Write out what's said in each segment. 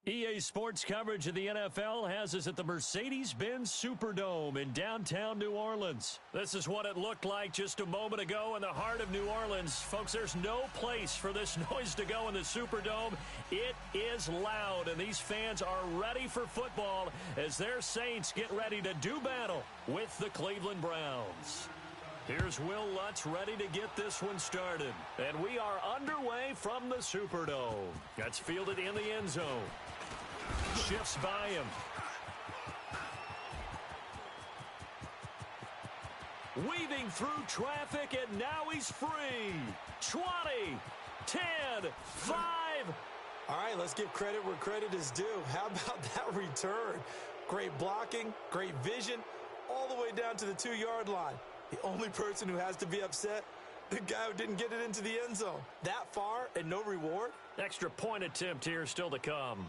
EA Sports coverage of the NFL has us at the Mercedes-Benz Superdome in downtown New Orleans. This is what it looked like just a moment ago in the heart of New Orleans. Folks, there's no place for this noise to go in the Superdome. It is loud, and these fans are ready for football as their Saints get ready to do battle with the Cleveland Browns. Here's Will Lutz ready to get this one started. And we are underway from the Superdome. That's fielded in the end zone. Shifts by him. Weaving through traffic, and now he's free. 20, 10, 5. All right, let's give credit where credit is due. How about that return? Great blocking, great vision, all the way down to the 2-yard line. The only person who has to be upset, the guy who didn't get it into the end zone. That far and no reward? Extra point attempt here still to come.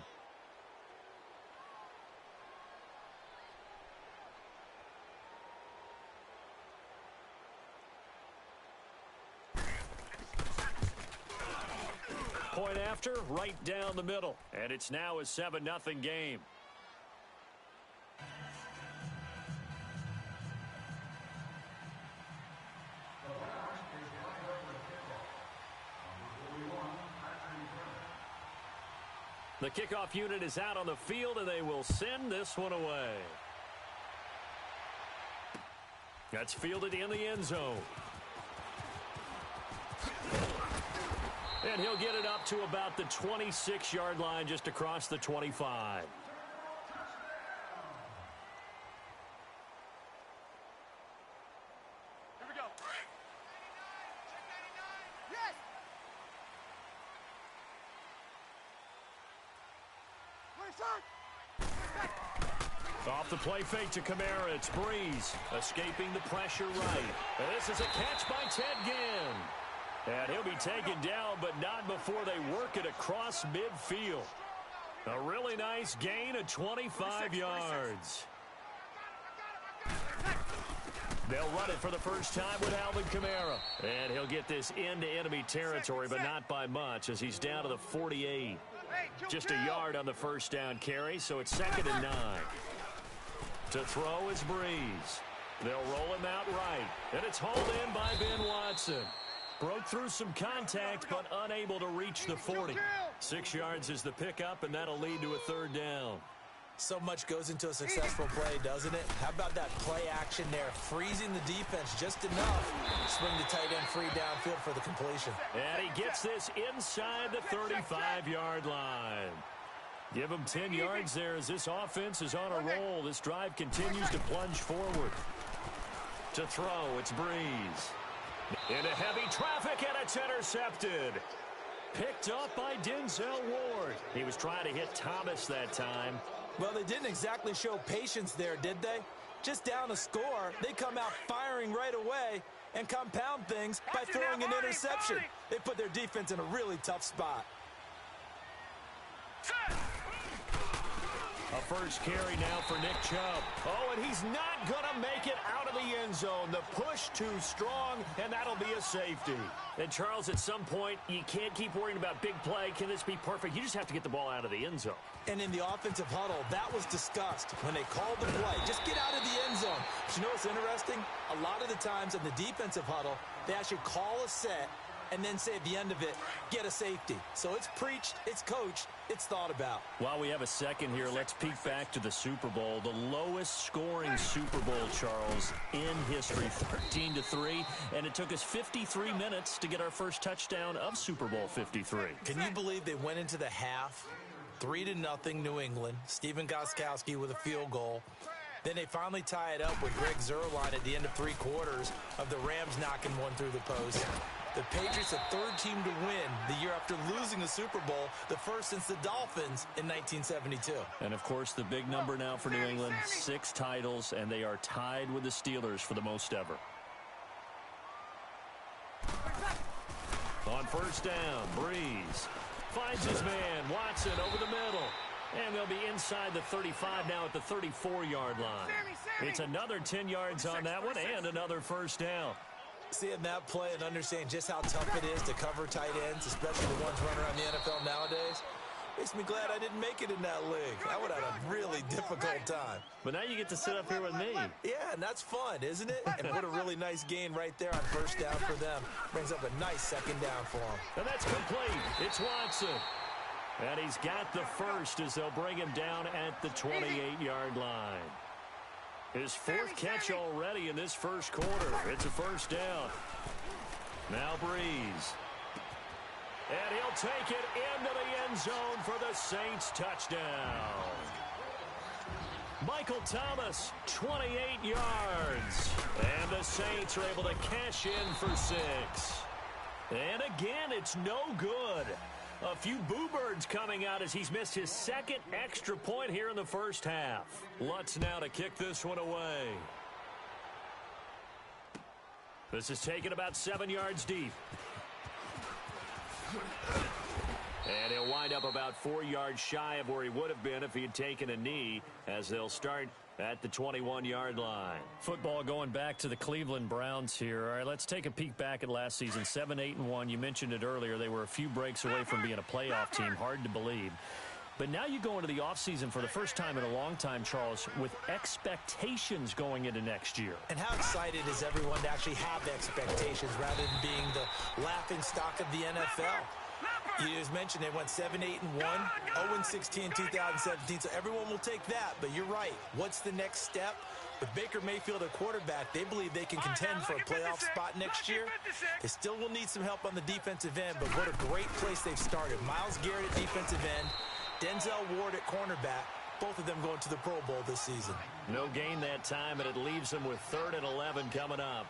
Point after, right down the middle. And it's now a 7-0 game. The kickoff unit is out on the field, and they will send this one away. That's fielded in the end zone. And he'll get it up to about the 26-yard line, just across the 25. Here we go. Yes. Off the play fake to Kamara, it's Breeze, escaping the pressure right. And this is a catch by Ted Ginn. And he'll be taken down, but not before they work it across midfield. A really nice gain of 25 yards. They'll run it for the first time with Alvin Kamara. And he'll get this into enemy territory, but not by much, as he's down to the 48. Just a yard on the first down carry, so it's 2nd and 9. To throw is Breeze. They'll roll him out right. And it's hauled in by Ben Watson. Broke through some contact, but unable to reach the 40. 6 yards is the pickup, and that'll lead to a 3rd down. So much goes into a successful play, doesn't it? How about that play action there? Freezing the defense just enough. Swing the tight end free downfield for the completion. And he gets this inside the 35-yard line. Give him 10 yards there as this offense is on a roll. This drive continues to plunge forward. To throw, it's Breeze. Into heavy traffic, and it's intercepted. Picked up by Denzel Ward. He was trying to hit Thomas that time. Well, they didn't exactly show patience there, did they? Just down a score, they come out firing right away and compound things by throwing an interception. They put their defense in a really tough spot. A first carry now for Nick Chubb. Oh, and he's not going to make it out of the end zone. The push too strong, and that'll be a safety. And, Charles, at some point, you can't keep worrying about big play. Can this be perfect? You just have to get the ball out of the end zone. And in the offensive huddle, that was discussed when they called the play. Just get out of the end zone. But you know what's interesting? A lot of the times in the defensive huddle, they actually call a set and then say at the end of it, get a safety. So it's preached, it's coached, it's thought about. While we have a second here, let's peek back to the Super Bowl. The lowest scoring Super Bowl, Charles, in history, 13-3. And it took us 53 minutes to get our first touchdown of Super Bowl 53. Can you believe they went into the half, 3-0 New England, Stephen Gostkowski with a field goal. Then they finally tie it up with Greg Zuerlein at the end of 3 quarters of the Rams knocking one through the post. The Patriots, a 3rd team to win the year after losing the Super Bowl, the first since the Dolphins in 1972. And, of course, the big number now for New England, 6 titles, and they are tied with the Steelers for the most ever. On first down, Breeze finds his man, Watson, over the middle. And they'll be inside the 35 now at the 34-yard line. It's another 10 yards on that one and another first down. Seeing that play and understanding just how tough it is to cover tight ends, especially the ones running around the NFL nowadays, Makes me glad I didn't make it in that league. I would have had a really difficult time. But now you get to sit up here with me. Yeah, and that's fun, isn't it? And what a really nice gain right there on first down for them. Brings up a nice second down for them. And that's complete. It's Watson. And he's got the first as they'll bring him down at the 28-yard line. His fourth catch already in this first quarter. It's a first down. Now Breeze. And he'll take it into the end zone for the Saints touchdown. Michael Thomas, 28 yards. And the Saints are able to cash in for 6. And again, it's no good. A few boo birds coming out as he's missed his second extra point here in the first half. Lutz now to kick this one away. This is taken about 7 yards deep. And he'll wind up about 4 yards shy of where he would have been if he had taken a knee, as they'll start at the 21-yard line. Football going back to the Cleveland Browns here. All right, let's take a peek back at last season. 7-8-1. You mentioned it earlier. They were a few breaks away from being a playoff team. Hard to believe. But now you go into the offseason for the first time in a long time, Charles, with expectations going into next year. And how excited is everyone to actually have expectations rather than being the laughing stock of the NFL? You just mentioned they went 7-8-1, 0-16 in 2017, so everyone will take that. But you're right. What's the next step? With Baker Mayfield at quarterback, they believe they can contend for a playoff spot next year. They still will need some help on the defensive end, but what a great place they've started. Myles Garrett at defensive end, Denzel Ward at cornerback, both of them going to the Pro Bowl this season. No gain that time, and it leaves them with 3rd and 11 coming up.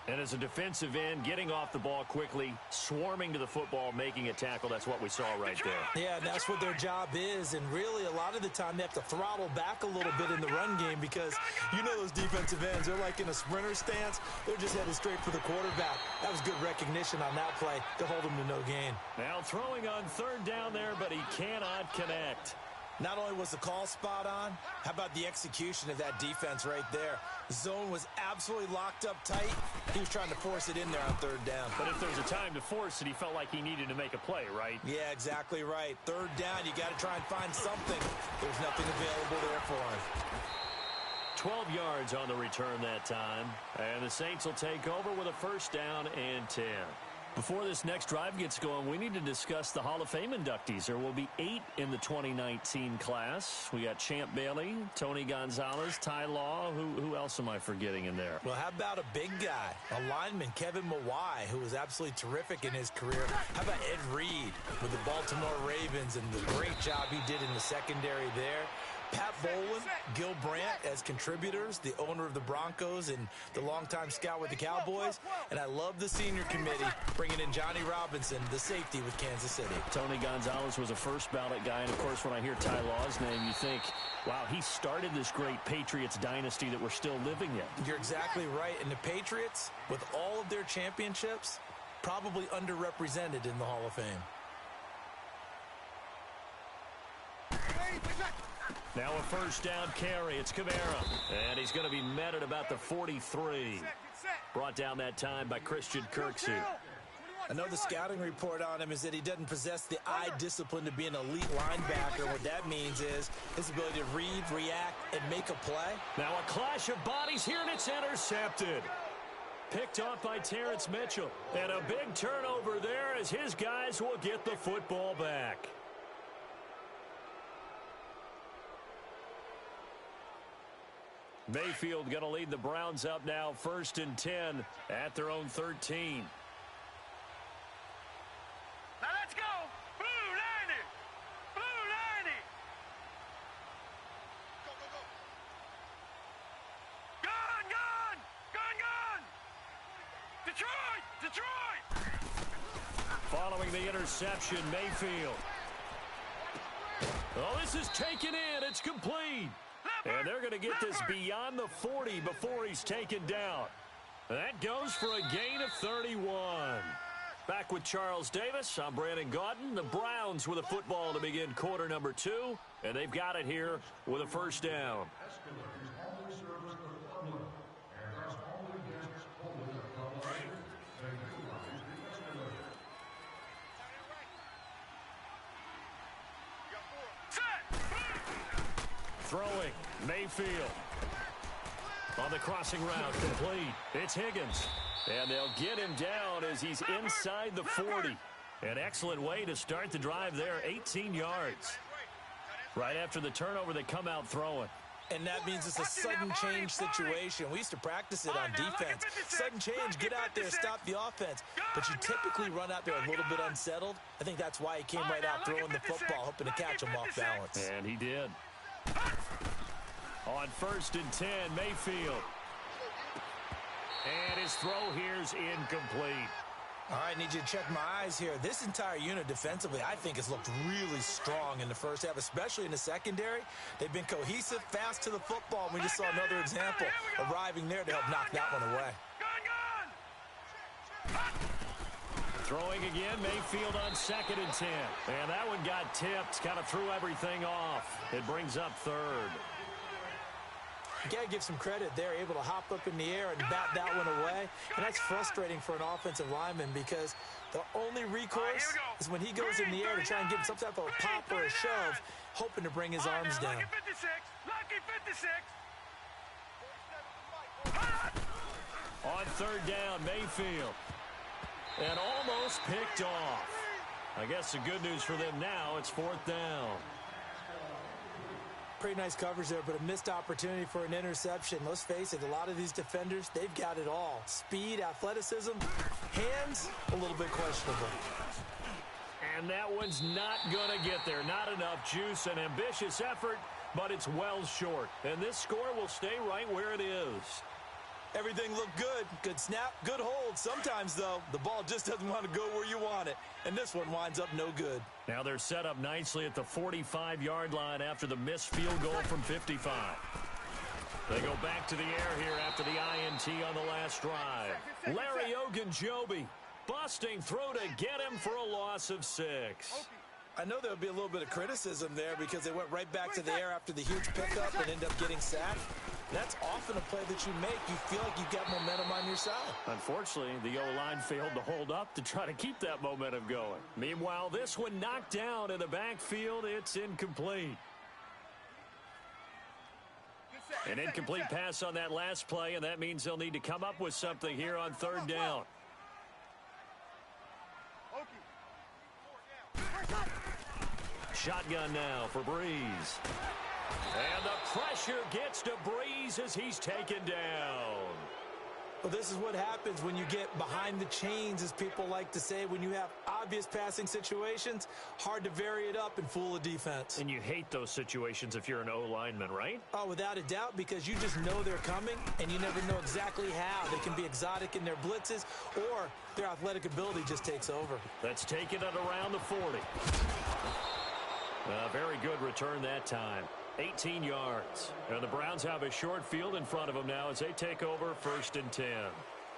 And as a defensive end, getting off the ball quickly, swarming to the football, making a tackle, that's what we saw right there. Yeah, and that's what their job is. And really, a lot of the time, they have to throttle back a little bit in the run game because you know those defensive ends, they're like in a sprinter stance. They're just headed straight for the quarterback. That was good recognition on that play to hold him to no gain. Now throwing on 3rd down there, but he cannot connect. Not only was the call spot on, how about the execution of that defense right there? The zone was absolutely locked up tight. He was trying to force it in there on 3rd down. But if there's a time to force it, he felt like he needed to make a play, right? Yeah, exactly right. 3rd down, you got to try and find something. There's nothing available there for him. 12 yards on the return that time. And the Saints will take over with a first down and 10. Before this next drive gets going, we need to discuss the Hall of Fame inductees. There will be 8 in the 2019 class. We got Champ Bailey, Tony Gonzalez, Ty Law. Who else am I forgetting in there? Well, how about a big guy, a lineman, Kevin Mawai, who was absolutely terrific in his career. How about Ed Reed with the Baltimore Ravens and the great job he did in the secondary there. Pat Bowlen, Gil Brandt as contributors, the owner of the Broncos and the longtime scout with the Cowboys. And I love the senior committee bringing in Johnny Robinson, the safety with Kansas City. Tony Gonzalez was a first ballot guy. And, of course, when I hear Ty Law's name, you think, wow, he started this great Patriots dynasty that we're still living in. You're exactly right. And the Patriots, with all of their championships, probably underrepresented in the Hall of Fame. Now a first down carry. It's Kamara. And he's going to be met at about the 43. Brought down that time by Christian Kirksey. I know the scouting report on him is that he doesn't possess the eye discipline to be an elite linebacker. What that means is his ability to read, react, and make a play. Now a clash of bodies here, and it's intercepted. Picked off by Terrence Mitchell. And a big turnover there as his guys will get the football back. Mayfield going to lead the Browns up now, 1st and 10 at their own 13. Now let's go. Blue 90. Blue 90. Go, go, go. Gone, gone. Gone, gone. Detroit. Detroit. Following the interception, Mayfield. Oh, this is taken in. It's complete. And they're going to get this beyond the 40 before he's taken down. That goes for a gain of 31. Back with Charles Davis, I'm Brandon Gaudin. The Browns with a football to begin quarter number 2. And they've got it here with a first down. Throwing, Mayfield. On the crossing route, complete. It's Higgins. And they'll get him down as he's inside the 40. An excellent way to start the drive there, 18 yards. Right after the turnover, they come out throwing. And that means it's a sudden change situation. We used to practice it on defense. Sudden change, get out there, stop the offense. But you typically run out there a little bit unsettled. I think that's why he came right out throwing the football, hoping to catch him off balance. And he did. On 1st and 10, Mayfield. And his throw here's incomplete. All right, I need you to check my eyes here. This entire unit defensively, I think, has looked really strong in the first half, especially in the secondary. They've been cohesive, fast to the football. We just saw another example arriving there to help knock that one away. Throwing again, Mayfield on 2nd and 10. And that one got tipped, kind of threw everything off. It brings up 3rd. You got to give some credit. They're able to hop up in the air and bat that one away. And that's frustrating for an offensive lineman because the only recourse is when he goes in the air to try and get some type of a pop or a shove, hoping to bring his arms down. Lucky 56. On 3rd down, Mayfield. And almost picked off. I guess the good news for them now, it's 4th down. Pretty nice coverage there, but a missed opportunity for an interception. Let's face it, a lot of these defenders, they've got it all. Speed, athleticism, hands, a little bit questionable. And that one's not going to get there. Not enough juice, an ambitious effort, but it's well short. And this score will stay right where it is. Everything looked good. Good snap, good hold. Sometimes, though, the ball just doesn't want to go where you want it. And this one winds up no good. Now they're set up nicely at the 45-yard line after the missed field goal from 55. They go back to the air here after the INT on the last drive. Larry Ogunjobi busting through to get him for a loss of 6. I know there'll be a little bit of criticism there because they went right back to the air after the huge pickup and ended up getting sacked. That's often a play that you make. You feel like you've got momentum on your side. Unfortunately, the O-line failed to hold up to try to keep that momentum going. Meanwhile, this one knocked down in the backfield. It's incomplete. An incomplete pass on that last play, and that means they'll need to come up with something here on 3rd down. Shotgun now for Breeze. And the pressure gets to Breeze as he's taken down. Well, this is what happens when you get behind the chains, as people like to say. When you have obvious passing situations, hard to vary it up and fool a defense. And you hate those situations if you're an O-lineman, right? Oh, without a doubt, because you just know they're coming, and you never know exactly how. They can be exotic in their blitzes, or their athletic ability just takes over. That's taken it around the 40. A very good return that time. 18 yards. And the Browns have a short field in front of them now as they take over 1st and 10.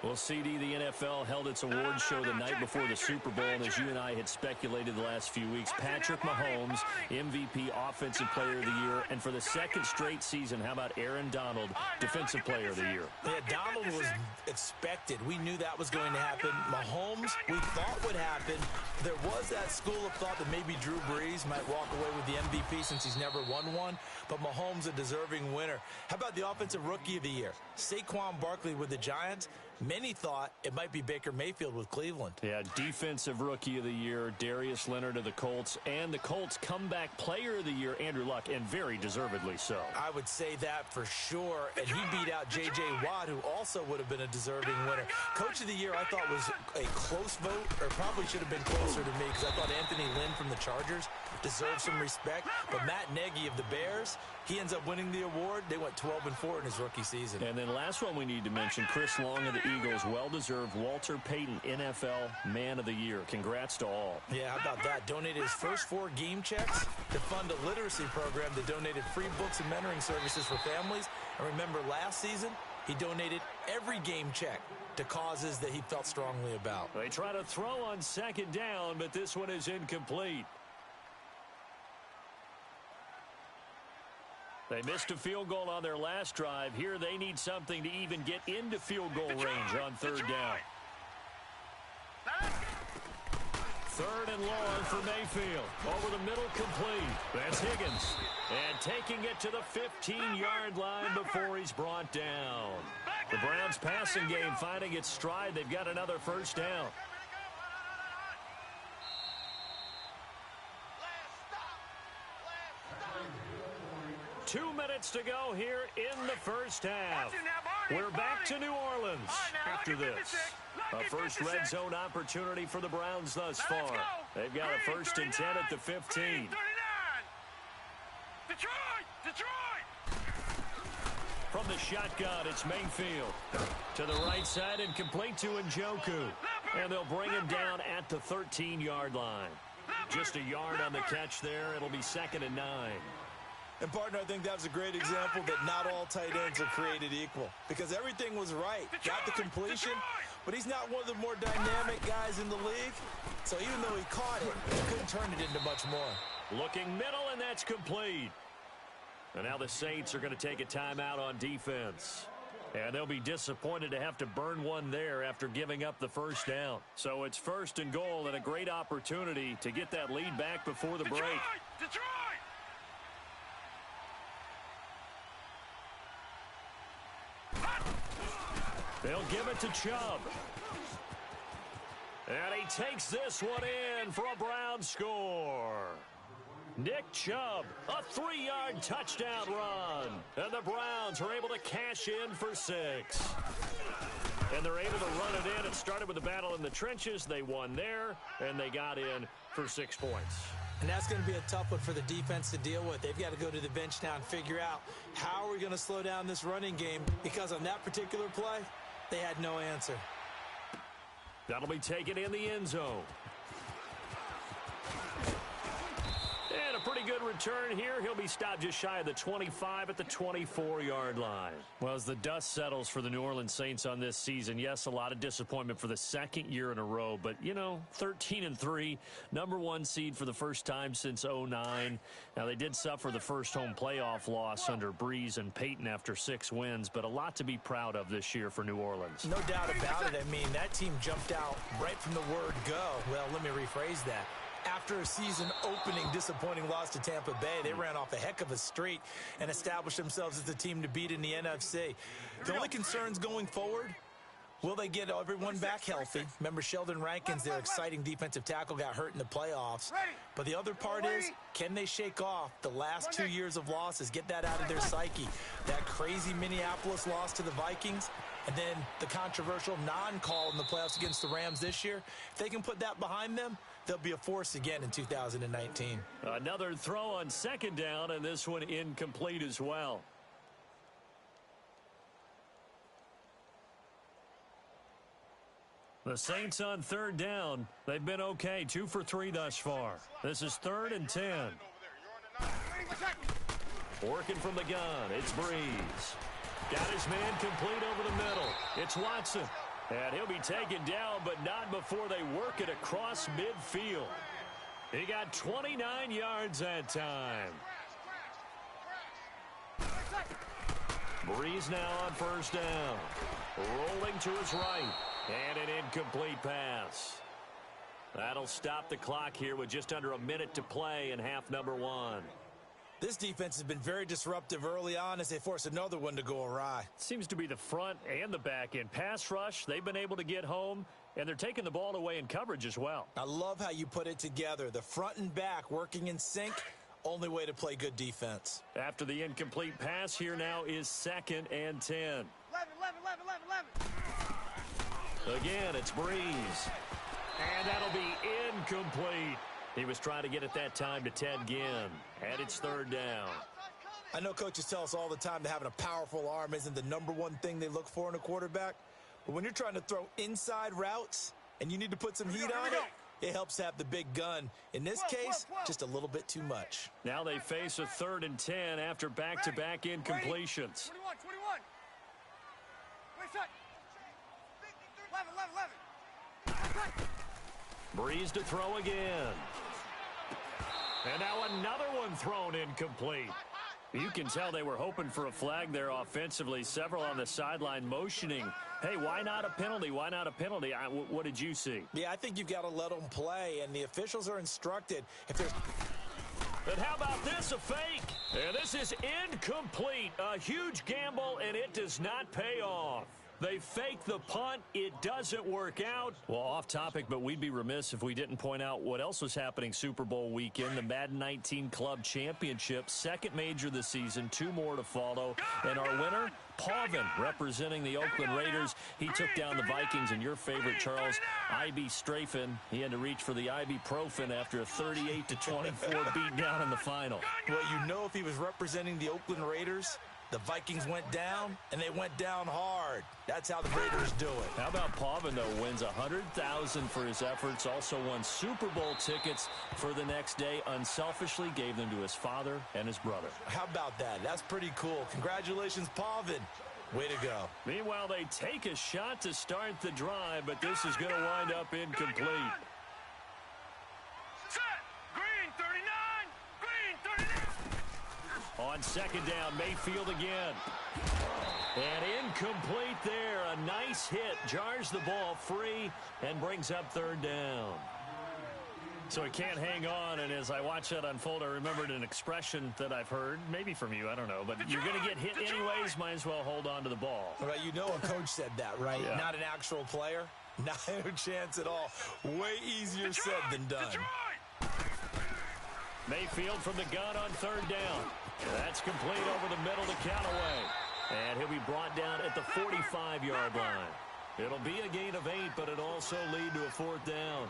Well, CD, the NFL held its awards show the night before the Super Bowl, and as you and I had speculated the last few weeks, Patrick Mahomes, MVP, Offensive Player of the Year, and for the 2nd straight season, how about Aaron Donald, Defensive Player of the Year? Yeah, Donald was expected. We knew that was going to happen. Mahomes, we thought would happen. There was that school of thought that maybe Drew Brees might walk away with the MVP since he's never won one, but Mahomes a deserving winner. How about the Offensive Rookie of the Year? Saquon Barkley with the Giants. Many thought it might be Baker Mayfield with Cleveland. Yeah, Defensive Rookie of the Year, Darius Leonard of the Colts, and the Colts Comeback Player of the Year, Andrew Luck, and very deservedly so. I would say that for sure, and he beat out J.J. Watt, who also would have been a deserving winner. Coach of the Year, I thought, was a close vote, or probably should have been closer to me, because I thought Anthony Lynn from the Chargers deserves some respect, but Matt Nagy of the Bears, he ends up winning the award. They went 12-4 in his rookie season. And then last one we need to mention, Chris Long of the Eagles, well-deserved Walter Payton NFL Man of the Year. Congrats to all. Yeah, how about that? Donated his first 4 game checks to fund a literacy program that donated free books and mentoring services for families. And remember, last season, he donated every game check to causes that he felt strongly about. They try to throw on 2nd down, but this one is incomplete. They missed a field goal on their last drive. Here they need something to even get into field goal range on 3rd down. Third and long for Mayfield. Over the middle, complete. That's Higgins. And taking it to the 15-yard line before he's brought down. The Browns passing game finding its stride. They've got another first down. 2 minutes to go here in the first half. We're back to New Orleans after this. A first red zone opportunity for the Browns thus far. They've got a 1st and 10 at the 15. Detroit! From the shotgun, it's Mayfield. To the right side and complete to Njoku. And they'll bring him down at the 13-yard line. Just a yard on the catch there. It'll be 2nd and 9. And, partner, I think that was a great example that not all tight ends are created equal. Because everything was right. Got the completion, but he's not one of the more dynamic guys in the league. So even though he caught it, he couldn't turn it into much more. Looking middle, and that's complete. And now the Saints are going to take a timeout on defense. And they'll be disappointed to have to burn one there after giving up the first down. So it's 1st and goal and a great opportunity to get that lead back before the break. Detroit! They'll give it to Chubb. And he takes this one in for a Browns score. Nick Chubb, a 3-yard touchdown run. And the Browns are able to cash in for 6. And they're able to run it in. It started with a battle in the trenches. They won there, and they got in for 6 points. And that's going to be a tough one for the defense to deal with. They've got to go to the bench now and figure out how are we going to slow down this running game, because on that particular play, they had no answer. That'll be taken in the end zone. And a pretty good return here. He'll be stopped just shy of the 25 at the 24-yard line. Well, as the dust settles for the New Orleans Saints on this season, yes, a lot of disappointment for the 2nd year in a row. But, you know, 13-3, #1 seed for the first time since 2009. Now, they did suffer the first home playoff loss under Breeze and Peyton after 6 wins, but a lot to be proud of this year for New Orleans. No doubt about it. I mean, that team jumped out right from the word go. Well, let me rephrase that. After a season-opening disappointing loss to Tampa Bay, they ran off a heck of a streak and established themselves as the team to beat in the NFC. The only concerns going forward, will they get everyone back healthy? Remember, Sheldon Rankins, their exciting defensive tackle, got hurt in the playoffs. But the other part is, can they shake off the last 2 years of losses, get that out of their psyche? That crazy Minneapolis loss to the Vikings, and then the controversial non-call in the playoffs against the Rams this year. If they can put that behind them, they'll be a force again in 2019. Another throw on 2nd down, and this one incomplete as well. The Saints on 3rd down. They've been okay, 2 for 3 thus far. This is 3rd and 10. Working from the gun, it's Breeze. Got his man complete over the middle. It's Watson. And he'll be taken down, but not before they work it across midfield. He got 29 yards that time. Breeze now on 1st down. Rolling to his right. And an incomplete pass. That'll stop the clock here with just under a minute to play in half #1. This defense has been very disruptive early on as they force another one to go awry. Seems to be the front and the back end. Pass rush, they've been able to get home, and they're taking the ball away in coverage as well. I love how you put it together. The front and back working in sync, only way to play good defense. After the incomplete pass, here now is 2nd and 10. 11. Again, it's Breeze. And that'll be incomplete. He was trying to get it that time to Ted Ginn. And it's 3rd down. I know coaches tell us all the time that having a powerful arm isn't the #1 thing they look for in a quarterback. But when you're trying to throw inside routes and you need to put some heat on it, it helps to have the big gun. In this case, just a little bit too much. Now they face a 3rd and 10 after back-to-back incompletions. 21. Wait, shot. 11. Breeze to throw again. And now another one thrown incomplete. You can tell they were hoping for a flag there offensively. Several on the sideline motioning, hey, why not a penalty? Why not a penalty? What did you see? Yeah, I think you've got to let them play, and the officials are instructed. If there's... But how about this, a fake? And this is incomplete. A huge gamble, and it does not pay off. They fake the punt. It doesn't work out. Well, off topic, but we'd be remiss if we didn't point out what else was happening Super Bowl weekend. The Madden 19 Club Championship, second major this season, 2 more to follow. And our winner, Pavin, representing the Oakland Raiders. He took down the Vikings, and your favorite, Charles, IB Strafen. He had to reach for the ibuprofen after a 38-24 beatdown in the final. Well, you know, if he was representing the Oakland Raiders, the Vikings went down, and they went down hard. That's how the Raiders do it. How about Pavin, though, wins $100,000 for his efforts, also won Super Bowl tickets for the next day, unselfishly gave them to his father and his brother. How about that? That's pretty cool. Congratulations, Pavin. Way to go. Meanwhile, they take a shot to start the drive, but this is going to wind up incomplete. Set. Green 39. Green 39. On second down, Mayfield again. And incomplete there. A nice hit. Jars the ball free and brings up third down. So he can't hang on, and as I watch that unfold, I remembered an expression that I've heard, maybe from you, I don't know, but you're going to get hit anyways, might as well hold on to the ball. Right, you know a coach said that, right? Yeah. Not an actual player? Not a chance at all. Way easier said than done. Mayfield from the gun on third down. That's complete over the middle to Callaway. And he'll be brought down at the 45-yard line. It'll be a gain of 8, but it'll also lead to a fourth down.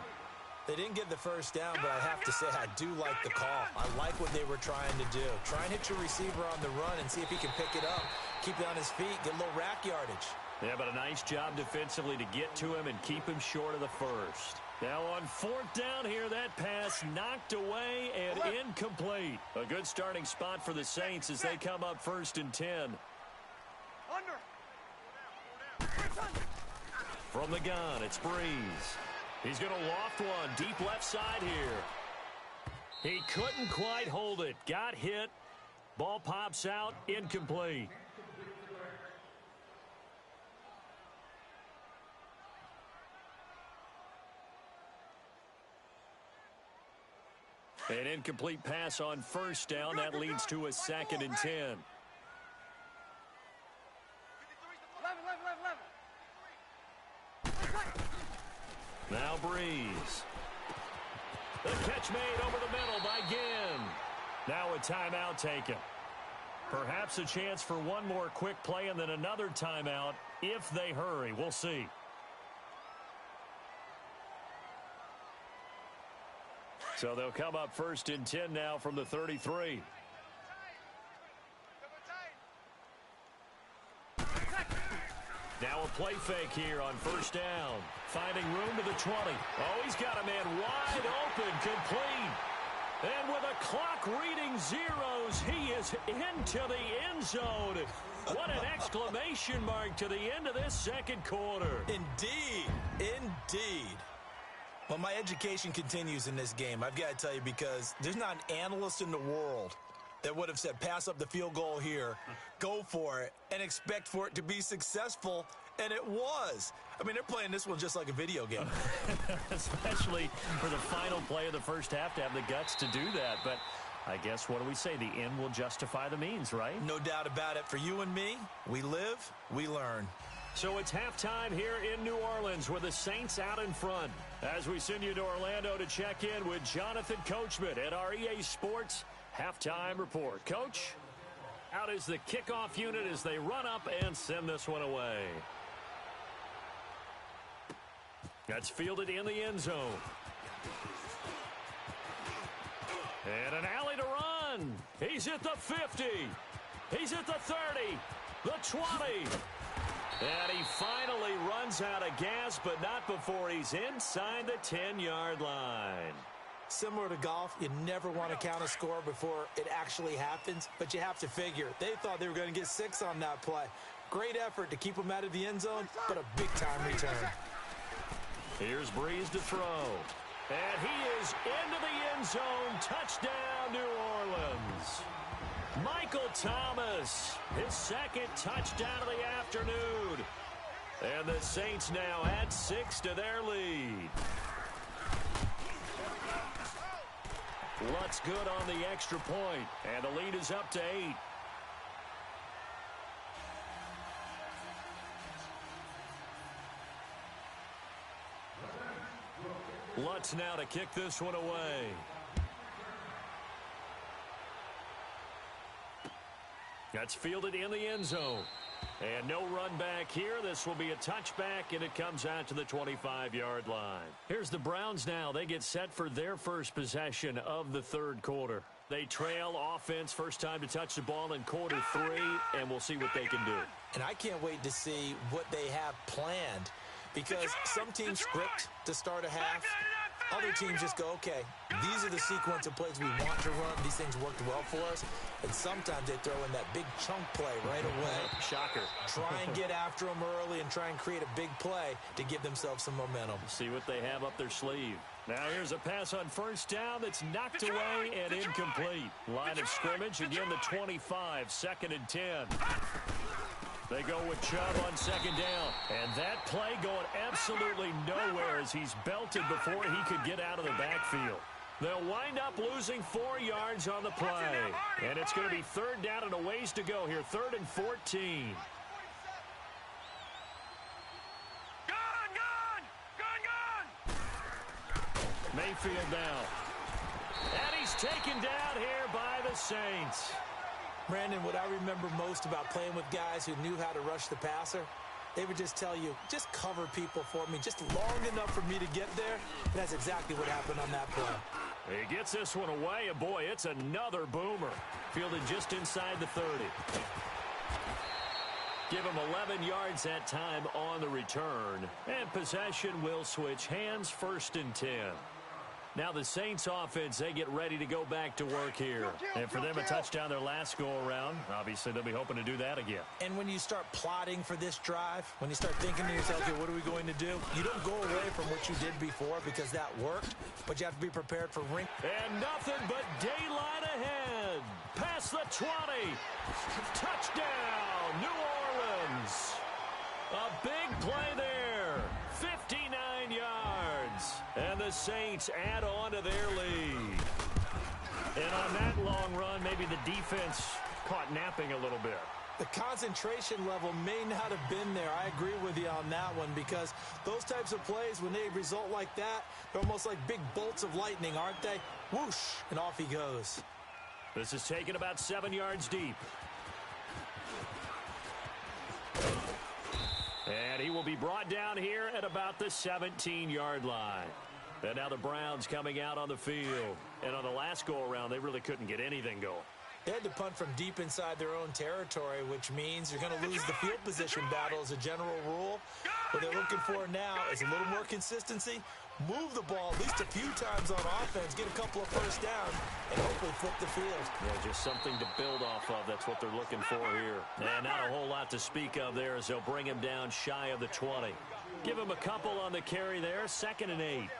They didn't get the first down, but I have to say I do like the call. I like what they were trying to do. Try and hit your receiver on the run and see if he can pick it up, keep it on his feet, get a little rack yardage. Yeah, but a nice job defensively to get to him and keep him short of the first. Now on fourth down here, that pass knocked away and incomplete. A good starting spot for the Saints as they come up 1st and 10. From the gun, it's Breeze. He's going to loft one deep left side here. He couldn't quite hold it. Got hit. Ball pops out. Incomplete. An incomplete pass on first down. That leads to a 2nd and 10. Now Breeze. The catch made over the middle by Ginn. Now a timeout taken. Perhaps a chance for one more quick play and then another timeout if they hurry. We'll see. So they'll come up 1st and 10 now from the 33. Now a play fake here on first down. Finding room to the 20. Oh, he's got a man wide open, complete. And with a clock reading zeros, he is into the end zone. What an exclamation mark to the end of this second quarter. Indeed. Indeed. Well, my education continues in this game, I've got to tell you, because there's not an analyst in the world that would have said pass up the field goal here, go for it, and expect for it to be successful, and it was. I mean, they're playing this one just like a video game. Especially for the final play of the first half to have the guts to do that. But I guess, what do we say? The end will justify the means, right? No doubt about it. For you and me, we live, we learn. So it's halftime here in New Orleans with the Saints out in front. As we send you to Orlando to check in with Jonathan Coachman at our EA Sports Halftime Report. Coach, out is the kickoff unit as they run up and send this one away. That's fielded in the end zone. And an alley to run. He's at the 50. He's at the 30. The 20. And he finally runs out of gas, but not before he's inside the 10-yard line. Similar to golf, you never want to count a score before it actually happens, but you have to figure. They thought they were going to get 6 on that play. Great effort to keep them out of the end zone, but a big-time return. Here's Breeze to throw. And he is into the end zone. Touchdown, New Orleans. Michael Thomas, his second touchdown of the afternoon. And the Saints now add 6 to their lead. Lutz good on the extra point, and the lead is up to 8. Lutz now to kick this one away. That's fielded in the end zone. And no run back here. This will be a touchback, and it comes out to the 25-yard line. Here's the Browns now. They get set for their first possession of the third quarter. They trail offense, first time to touch the ball in quarter 3, and we'll see what they can do. And I can't wait to see what they have planned, because some teams script to start a half. Other teams just go, okay, these are the sequence of plays we want to run. These things worked well for us. And sometimes they throw in that big chunk play right away. Shocker. Try and get after them early and try and create a big play to give themselves some momentum. See what they have up their sleeve. Now here's a pass on first down that's knocked away and incomplete. Line of scrimmage, again the 25, 2nd and 10. They go with Chubb on second down. And that play going absolutely nowhere as he's belted before he could get out of the backfield. They'll wind up losing 4 yards on the play. And it's going to be 3rd down and a ways to go here. 3rd and 14. Mayfield now. And he's taken down here by the Saints. Brandon, what I remember most about playing with guys who knew how to rush the passer, they would just tell you, just cover people for me, just long enough for me to get there. And that's exactly what happened on that play. He gets this one away, and boy, it's another boomer. Fielded just inside the 30. Give him 11 yards that time on the return. And possession will switch hands, 1st and 10. Now the Saints offense, they get ready to go back to work here. And for them, a touchdown their last go-around. Obviously, they'll be hoping to do that again. And when you start plotting for this drive, when you start thinking to yourself, okay, what are we going to do? You don't go away from what you did before because that worked, but you have to be prepared for ring. And nothing but daylight ahead. Past the 20. Touchdown, New Orleans. A big play there. 59 yards. And the Saints add on to their lead. And on that long run, maybe the defense caught napping a little bit. The concentration level may not have been there. I agree with you on that one, because those types of plays, when they result like that, they're almost like big bolts of lightning, aren't they? Whoosh, and off he goes. This is taken about 7 yards deep. And he will be brought down here at about the 17-yard line. And now the Browns coming out on the field. And on the last go-around, they really couldn't get anything going. They had to punt from deep inside their own territory, which means you're going to lose the field position battle as a general rule. What they're looking for now is a little more consistency. Move the ball at least a few times on offense, get a couple of first downs, and hopefully flip the field. Yeah, just something to build off of. That's what they're looking for here. And not a whole lot to speak of there as they'll bring him down shy of the 20. Give him a couple on the carry there, 2nd and 8.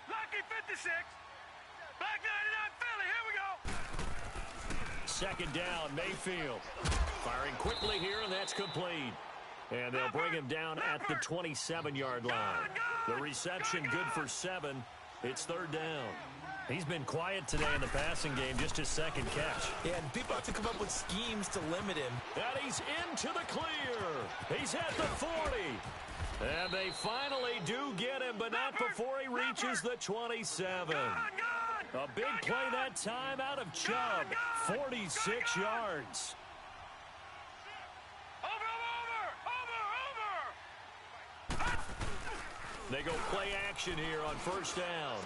Lucky 56. Back 99 Philly. Here we go. 2nd down, Mayfield. Firing quickly here, and that's complete. And they'll bring him down at the 27-yard line. The reception good for 7. It's 3rd down. He's been quiet today in the passing game, just his 2nd catch. Yeah, and people have to come up with schemes to limit him. And he's into the clear. He's at the 40. And they finally do get him, but not before he reaches the 27. A big play that time out of Chubb. 46 yards. They go play action here on 1st down.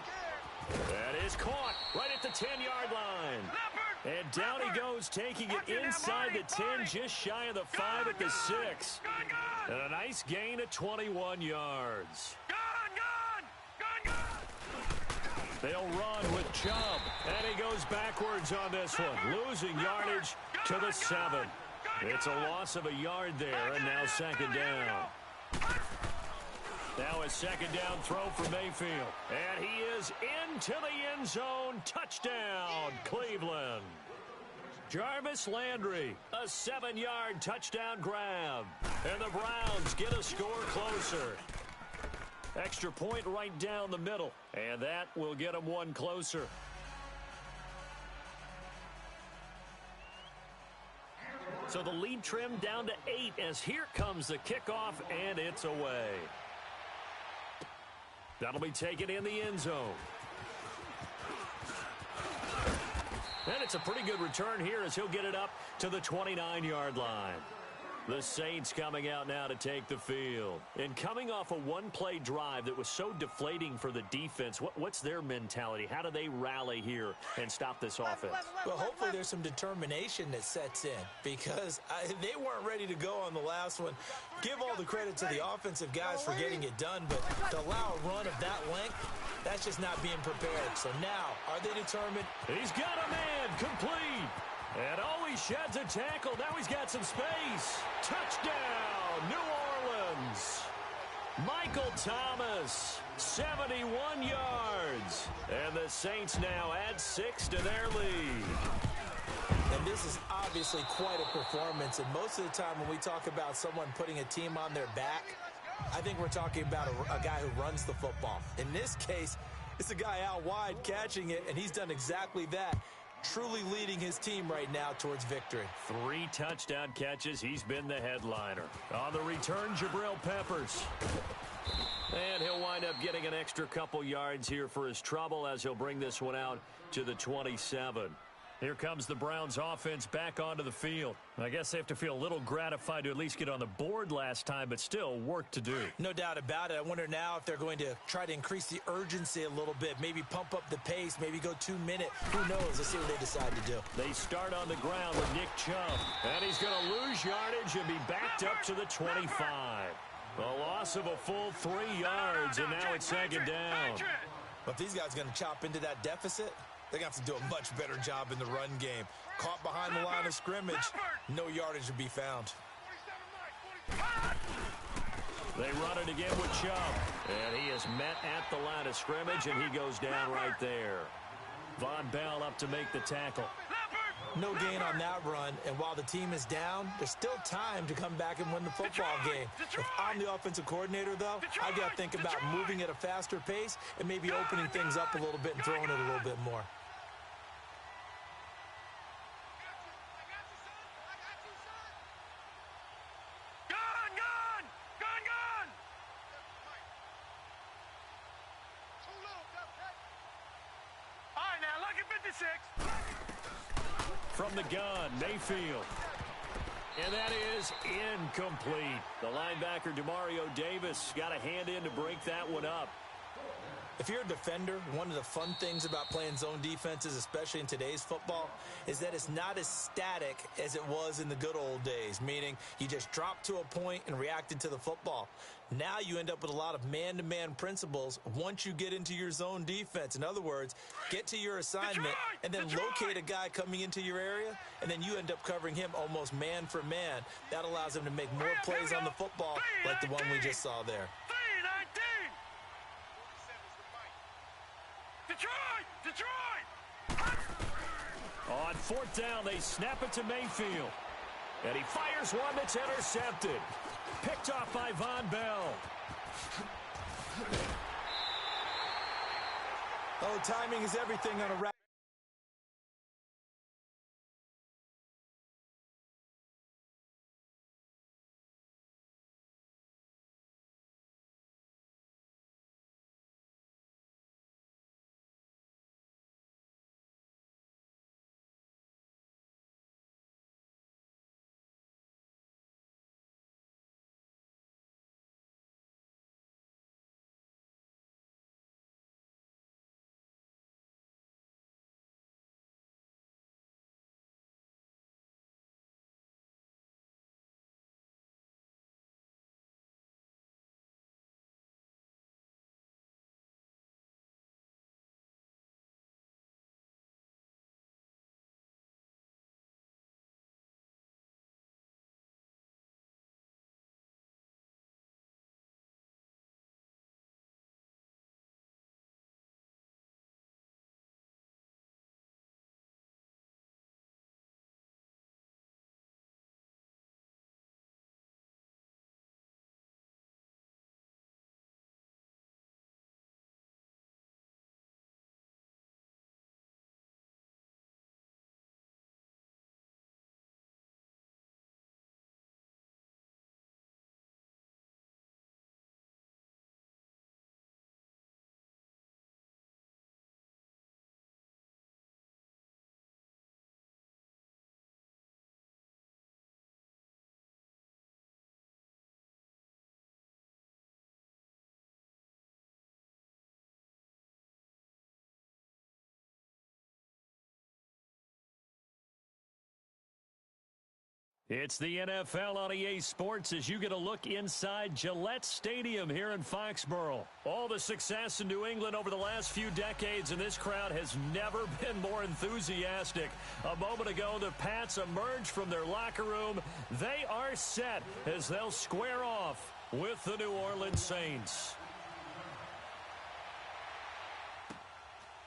That is caught right at the 10-yard line. And down he goes, taking it inside the 10, just shy of the 5 at the 6. And a nice gain of 21 yards. They'll run with Chubb. And he goes backwards on this one, losing yardage to the 7. It's a loss of a yard there, and now 2nd down. Now a second down throw for Mayfield. And he is into the end zone. Touchdown, Cleveland. Jarvis Landry, a 7-yard touchdown grab. And the Browns get a score closer. Extra point right down the middle. And that will get them one closer. So the lead trimmed down to 8 as here comes the kickoff, and it's away. That'll be taken in the end zone. And it's a pretty good return here as he'll get it up to the 29-yard line. The Saints coming out now to take the field. And coming off a one-play drive that was so deflating for the defense, what's their mentality? How do they rally here and stop this offense? Well, hopefully there's some determination that sets in because they weren't ready to go on the last one. Give all the credit to the offensive guys for getting it done, but to allow a run of that length, that's just not being prepared. So now, are they determined? He's got a man complete. And he sheds a tackle. Now he's got some space. Touchdown, New Orleans. Michael Thomas, 71 yards. And the Saints now add 6 to their lead. And this is obviously quite a performance. And most of the time when we talk about someone putting a team on their back, I think we're talking about a guy who runs the football. In this case, it's a guy out wide catching it, and he's done exactly that. Truly leading his team right now towards victory. 3 touchdown catches. He's been the headliner. On the return, Jabril Peppers. And he'll wind up getting an extra couple yards here for his trouble as he'll bring this one out to the 27. Here comes the Browns offense back onto the field. I guess they have to feel a little gratified to at least get on the board last time, but still work to do. No doubt about it. I wonder now if they're going to try to increase the urgency a little bit, maybe pump up the pace, maybe go 2-minute. Who knows? Let's see what they decide to do. They start on the ground with Nick Chubb, and he's going to lose yardage and be backed up to the 25. A loss of a full 3 yards, and now it's second down. But if these guys are going to chop into that deficit, they're going to have to do a much better job in the run game. Caught behind the line of scrimmage, no yardage to be found. They run it again with Chubb. And he is met at the line of scrimmage, and he goes down right there. Von Bell up to make the tackle. No gain on that run, and while the team is down, there's still time to come back and win the football game. If I'm the offensive coordinator, though, I've got to think about moving at a faster pace and maybe opening things up a little bit and throwing it a little bit more. From the gun, Mayfield. And that is incomplete. The linebacker, Demario Davis, got a hand in to break that one up. If you're a defender, one of the fun things about playing zone defenses, especially in today's football, is that it's not as static as it was in the good old days, meaning you just dropped to a point and reacted to the football. Now you end up with a lot of man-to-man principles once you get into your zone defense. In other words, get to your assignment and then locate a guy coming into your area, and then you end up covering him almost man for man. That allows him to make more plays on the football like the one we just saw there. Detroit! On 4th down, they snap it to Mayfield. And he fires one that's intercepted. Picked off by Von Bell. Oh, timing is everything on a It's the NFL on EA Sports as you get a look inside Gillette Stadium here in Foxborough. All the success in New England over the last few decades, and this crowd has never been more enthusiastic. A moment ago, the Pats emerged from their locker room. They are set as they'll square off with the New Orleans Saints.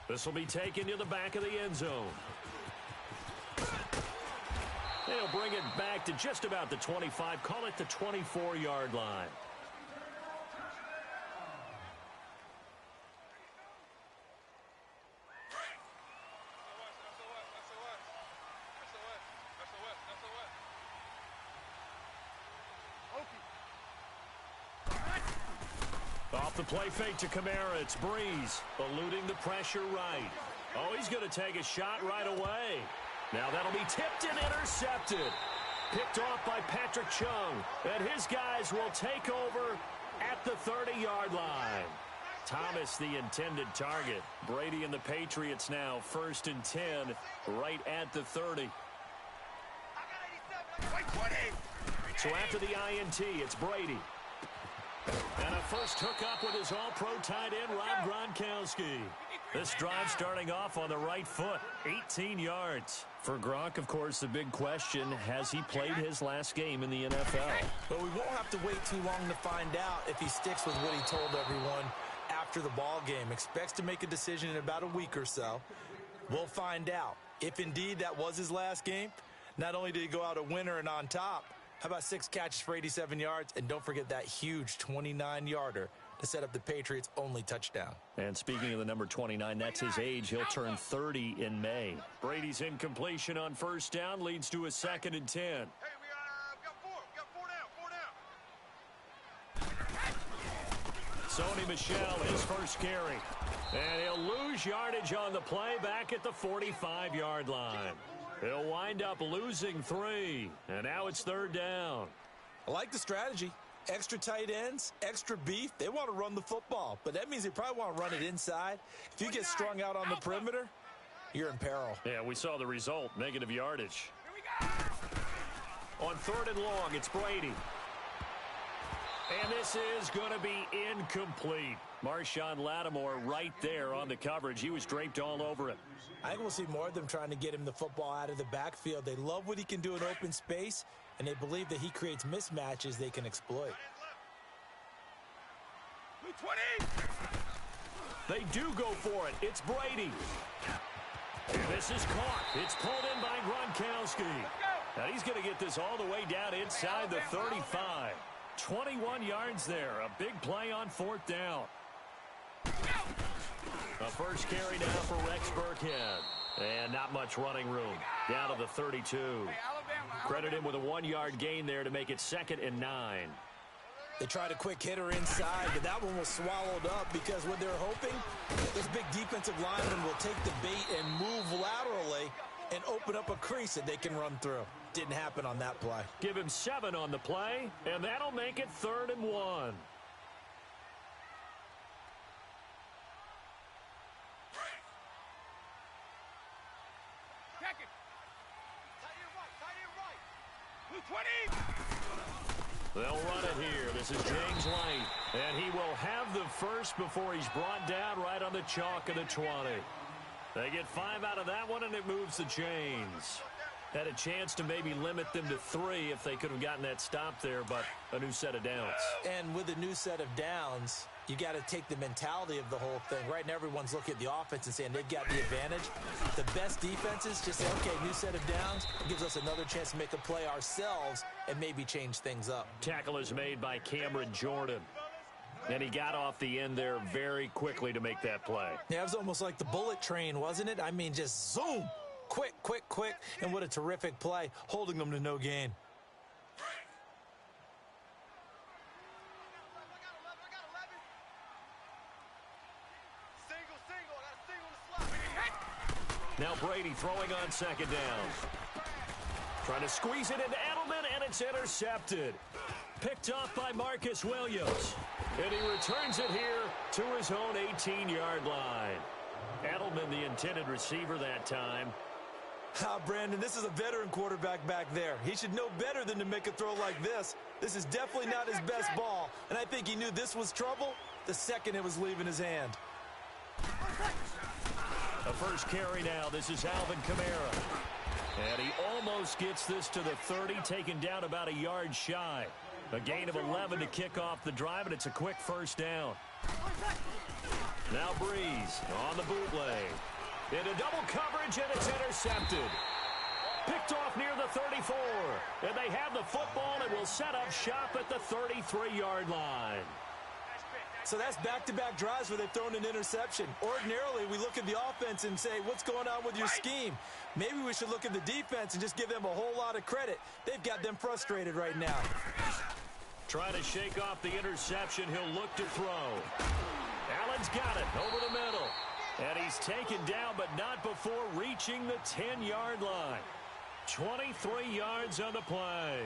This will be taken to the back of the end zone. They'll bring it back to just about the 25, call it the 24-yard line. Off the play fake to Kamara, it's Breeze, eluding the pressure right. Oh, he's going to take a shot right away. Now that'll be tipped and intercepted. Picked off by Patrick Chung. And his guys will take over at the 30-yard line. Thomas the intended target. Brady and the Patriots now 1st and 10 right at the 30. So after the INT, it's Brady. And a first hookup with his all-pro tight end, Rob Gronkowski. This drive starting off on the right foot, 18 yards. For Gronk, of course, the big question, has he played his last game in the NFL? But we won't have to wait too long to find out if he sticks with what he told everyone after the ball game. Expects to make a decision in about a week or so. We'll find out. If indeed that was his last game, not only did he go out a winner and on top, how about 6 catches for 87 yards? And don't forget that huge 29-yarder to set up the Patriots' only touchdown. And speaking of the number 29, that's his age. He'll turn 30 in May. Brady's incompletion on first down leads to a 2nd and 10. Hey, we got four down. Sony Michel, his first carry. And he'll lose yardage on the play back at the 45-yard line. He'll wind up losing 3. And now it's 3rd down. I like the strategy. Extra tight ends, extra beef. They want to run the football, but that means they probably want to run it inside. If you get strung out on the perimeter, you're in peril. Yeah, we saw the result, negative yardage. On 3rd and long, it's Brady. And this is going to be incomplete. Marshawn Lattimore right there on the coverage. He was draped all over it. I think we'll see more of them trying to get him the football out of the backfield. They love what he can do in open space, and they believe that he creates mismatches they can exploit. 20. They do go for it. It's Brady. And this is caught. It's pulled in by Gronkowski. Now he's going to get this all the way down inside the 35. 21 yards there. A big play on 4th down. A first carry now for Rex Burkhead. And not much running room. Down to the 32. Credit him with a 1-yard gain there to make it 2nd and 9. They tried a quick hitter inside, but that one was swallowed up because what they're hoping, this big defensive lineman will take the bait and move laterally and open up a crease that they can run through. Didn't happen on that play. Give him 7 on the play, and that'll make it 3rd and 1. They'll run it here. This is James White. And he will have the first before he's brought down right on the chalk of the 20. They get 5 out of that one, and it moves the chains. Had a chance to maybe limit them to 3 if they could have gotten that stop there, but a new set of downs. And with a new set of downs, you got to take the mentality of the whole thing. Right now, everyone's looking at the offense and saying they've got the advantage. The best defenses just say, okay, new set of downs. It gives us another chance to make a play ourselves and maybe change things up. Tackle is made by Cameron Jordan. And he got off the end there very quickly to make that play. Yeah, it was almost like the bullet train, wasn't it? I mean, just zoom. Quick, quick, quick. And what a terrific play, holding them to no gain. Now Brady throwing on 2nd down. Trying to squeeze it into Edelman, and it's intercepted. Picked off by Marcus Williams. And he returns it here to his own 18-yard line. Edelman, the intended receiver that time. Brandon, this is a veteran quarterback back there. He should know better than to make a throw like this. This is definitely not his best ball, and I think he knew this was trouble the second it was leaving his hand. The first carry now. This is Alvin Kamara. And he almost gets this to the 30, taken down about a yard shy. A gain of 11 to kick off the drive, and it's a quick first down. Now Breeze on the bootleg. Into double coverage, and it's intercepted. Picked off near the 34. And they have the football and will set up shop at the 33-yard line. So that's back-to-back drives where they've thrown an interception. Ordinarily, we look at the offense and say, what's going on with your scheme? Maybe we should look at the defense and just give them a whole lot of credit. They've got them frustrated right now. Trying to shake off the interception. He'll look to throw. Allen's got it over the middle. And he's taken down, but not before reaching the 10-yard line. 23 yards on the play.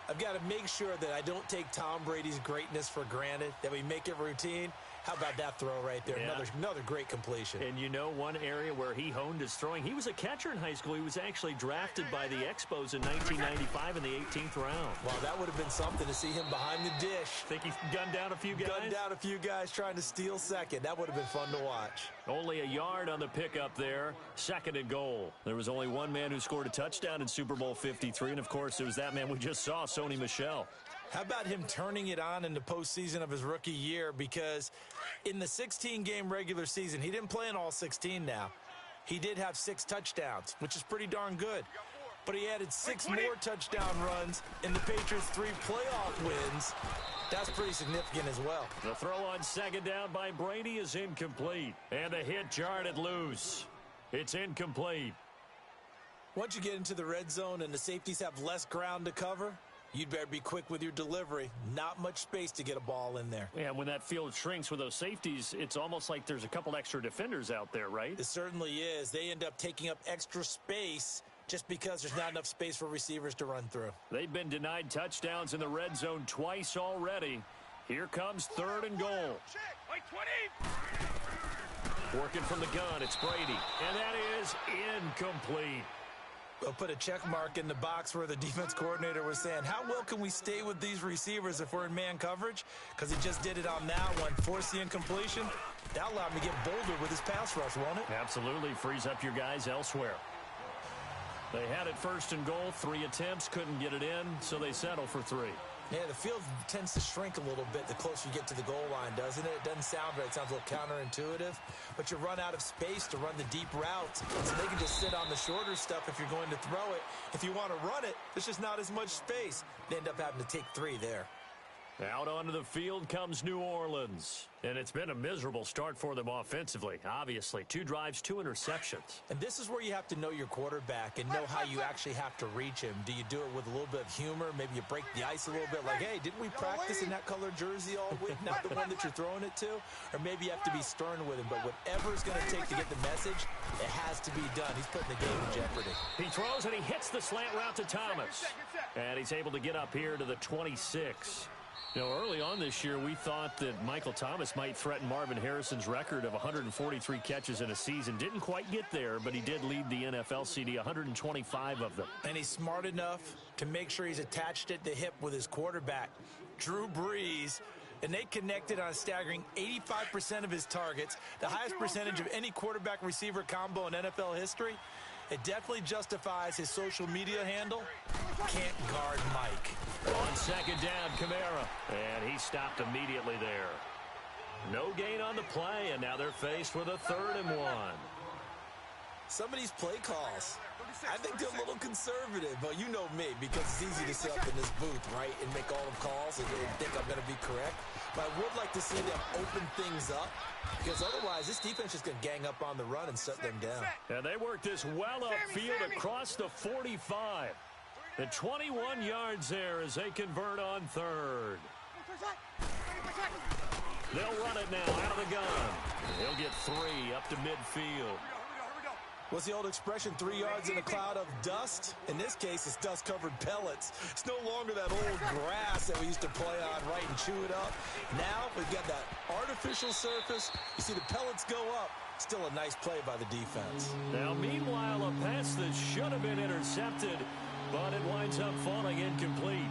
I've got to make sure that I don't take Tom Brady's greatness for granted, that we make it routine. How about that throw right there? Yeah. Another great completion. And you know one area where he honed his throwing? He was a catcher in high school. He was actually drafted by the Expos in 1995 in the 18th round. Well, that would have been something to see him behind the dish. Think he gunned down a few guys? Gunned down a few guys trying to steal second. That would have been fun to watch. Only a yard on the pickup there. Second and goal. There was only one man who scored a touchdown in Super Bowl 53, and, of course, it was that man we just saw, Sony Michel. How about him turning it on in the postseason of his rookie year? Because in the 16-game regular season, he didn't play in all 16 now. He did have 6 touchdowns, which is pretty darn good. But he added 6 more touchdown runs in the Patriots' 3 playoff wins. That's pretty significant as well. The throw on second down by Brady is incomplete. And the hit jarred it loose. It's incomplete. Once you get into the red zone and the safeties have less ground to cover, you'd better be quick with your delivery. Not much space to get a ball in there. Yeah, when that field shrinks with those safeties, it's almost like there's a couple extra defenders out there, right? It certainly is. They end up taking up extra space just because there's not enough space for receivers to run through. They've been denied touchdowns in the red zone twice already. Here comes third and goal. Working from the gun, it's Brady. And that is incomplete. They'll put a check mark in the box where the defense coordinator was saying, how well can we stay with these receivers if we're in man coverage? Because he just did it on that one. Force the incompletion. That allowed him to get bolder with his pass rush, won't it? Absolutely. Frees up your guys elsewhere. They had it first and goal. 3 attempts. Couldn't get it in, so they settle for 3. Yeah, the field tends to shrink a little bit the closer you get to the goal line, doesn't it? It doesn't sound right. It sounds a little counterintuitive. But you run out of space to run the deep routes, so they can just sit on the shorter stuff if you're going to throw it. If you want to run it, there's just not as much space. They end up having to take 3 there. Out onto the field comes New Orleans. And it's been a miserable start for them offensively, obviously. 2 drives, 2 interceptions. And this is where you have to know your quarterback and know how you actually have to reach him. Do you do it with a little bit of humor? Maybe you break the ice a little bit like, hey, didn't we practice in that colored jersey all week? Not the one that you're throwing it to? Or maybe you have to be stern with him. But whatever it's going to take to get the message, it has to be done. He's putting the game in jeopardy. He throws and he hits the slant route to Thomas. And he's able to get up here to the 26. You know, early on this year, we thought that Michael Thomas might threaten Marvin Harrison's record of 143 catches in a season. Didn't quite get there, but he did lead the NFL CD, 125 of them. And he's smart enough to make sure he's attached at the hip with his quarterback, Drew Brees. And they connected on a staggering 85% of his targets, the highest percentage of any quarterback-receiver combo in NFL history. It definitely justifies his social media handle. Can't guard Mike. On second down, Kamara. And he stopped immediately there. No gain on the play, and now they're faced with a 3rd and 1. Some of these play calls, I think they're a little conservative. But you know me, because it's easy to sit up in this booth, right, and make all the calls and think I'm going to be correct. But I would like to see them open things up, because otherwise this defense is going to gang up on the run and shut them down. And they work this well upfield across the 45. The 21 yards there as they convert on 3rd. They'll run it now out of the gun. He'll get 3 up to midfield. What's the old expression, 3 yards in a cloud of dust? In this case, it's dust-covered pellets. It's no longer that old grass that we used to play on, right, and chew it up. Now we've got that artificial surface. You see the pellets go up. Still a nice play by the defense. Now, meanwhile, a pass that should have been intercepted, but it winds up falling incomplete.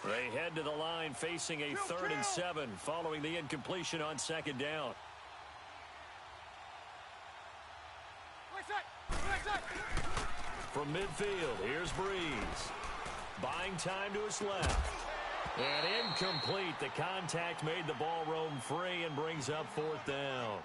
They head to the line facing a 3rd and 7 following the incompletion on 2nd down. From midfield, here's Breeze. Buying time to his left. And incomplete. The contact made the ball roam free and brings up 4th down.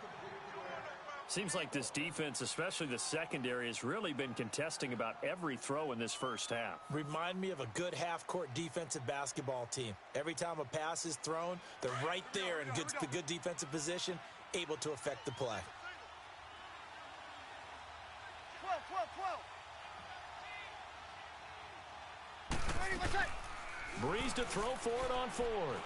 Seems like this defense, especially the secondary, has really been contesting about every throw in this first half. Remind me of a good half-court defensive basketball team. Every time a pass is thrown, they're right there in good defensive position, able to affect the play. 12. Breeze to throw for it on 4th.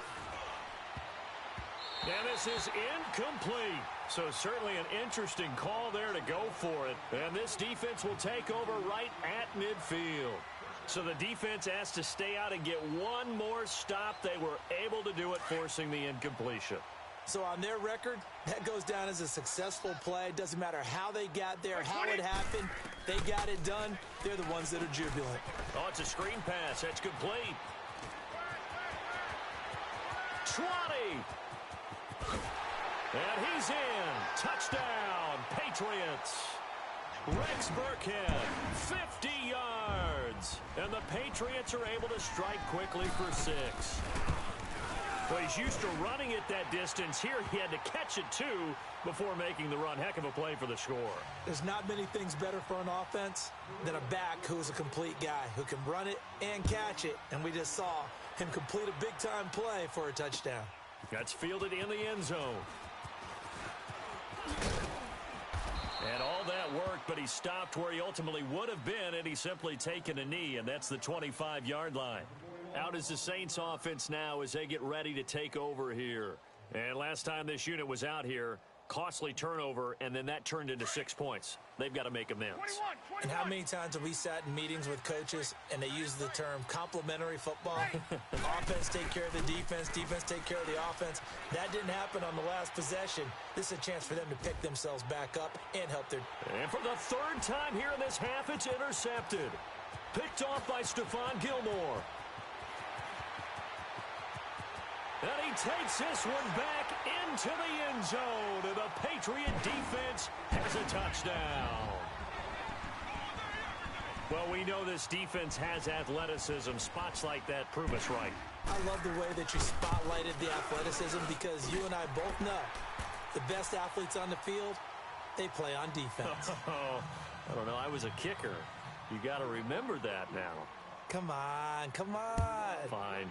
And this is incomplete. So certainly an interesting call there to go for it. And this defense will take over right at midfield. So the defense has to stay out and get one more stop. They were able to do it, forcing the incompletion. So on their record, that goes down as a successful play. Doesn't matter how they got there, how it happened. They got it done. They're the ones that are jubilant. Oh, it's a screen pass. That's complete. 20. And he's in. Touchdown, Patriots. Rex Burkhead, 50 yards. And the Patriots are able to strike quickly for 6. Well, he's used to running it that distance. Here he had to catch it, too, before making the run. Heck of a play for the score. There's not many things better for an offense than a back who's a complete guy, who can run it and catch it. And we just saw him complete a big-time play for a touchdown. That's fielded in the end zone. And all that worked, but he stopped where he ultimately would have been, and he's simply taken a knee, and that's the 25-yard line. Out is the Saints offense now as they get ready to take over here. And last time this unit was out here, costly turnover, and then that turned into 6 points. They've got to make amends. 21. And how many times have we sat in meetings with coaches and they use the term complementary football? Offense take care of the defense, defense take care of the offense. That didn't happen on the last possession. This is a chance for them to pick themselves back up and help their... And for the 3rd time here in this half, it's intercepted. Picked off by Stephon Gilmore. And he takes this one back into the end zone. And the Patriot defense has a touchdown. Well, we know this defense has athleticism. Spots like that prove us right. I love the way that you spotlighted the athleticism because you and I both know the best athletes on the field, they play on defense. I don't know. I was a kicker. You got to remember that now. Come on, come on. Fine.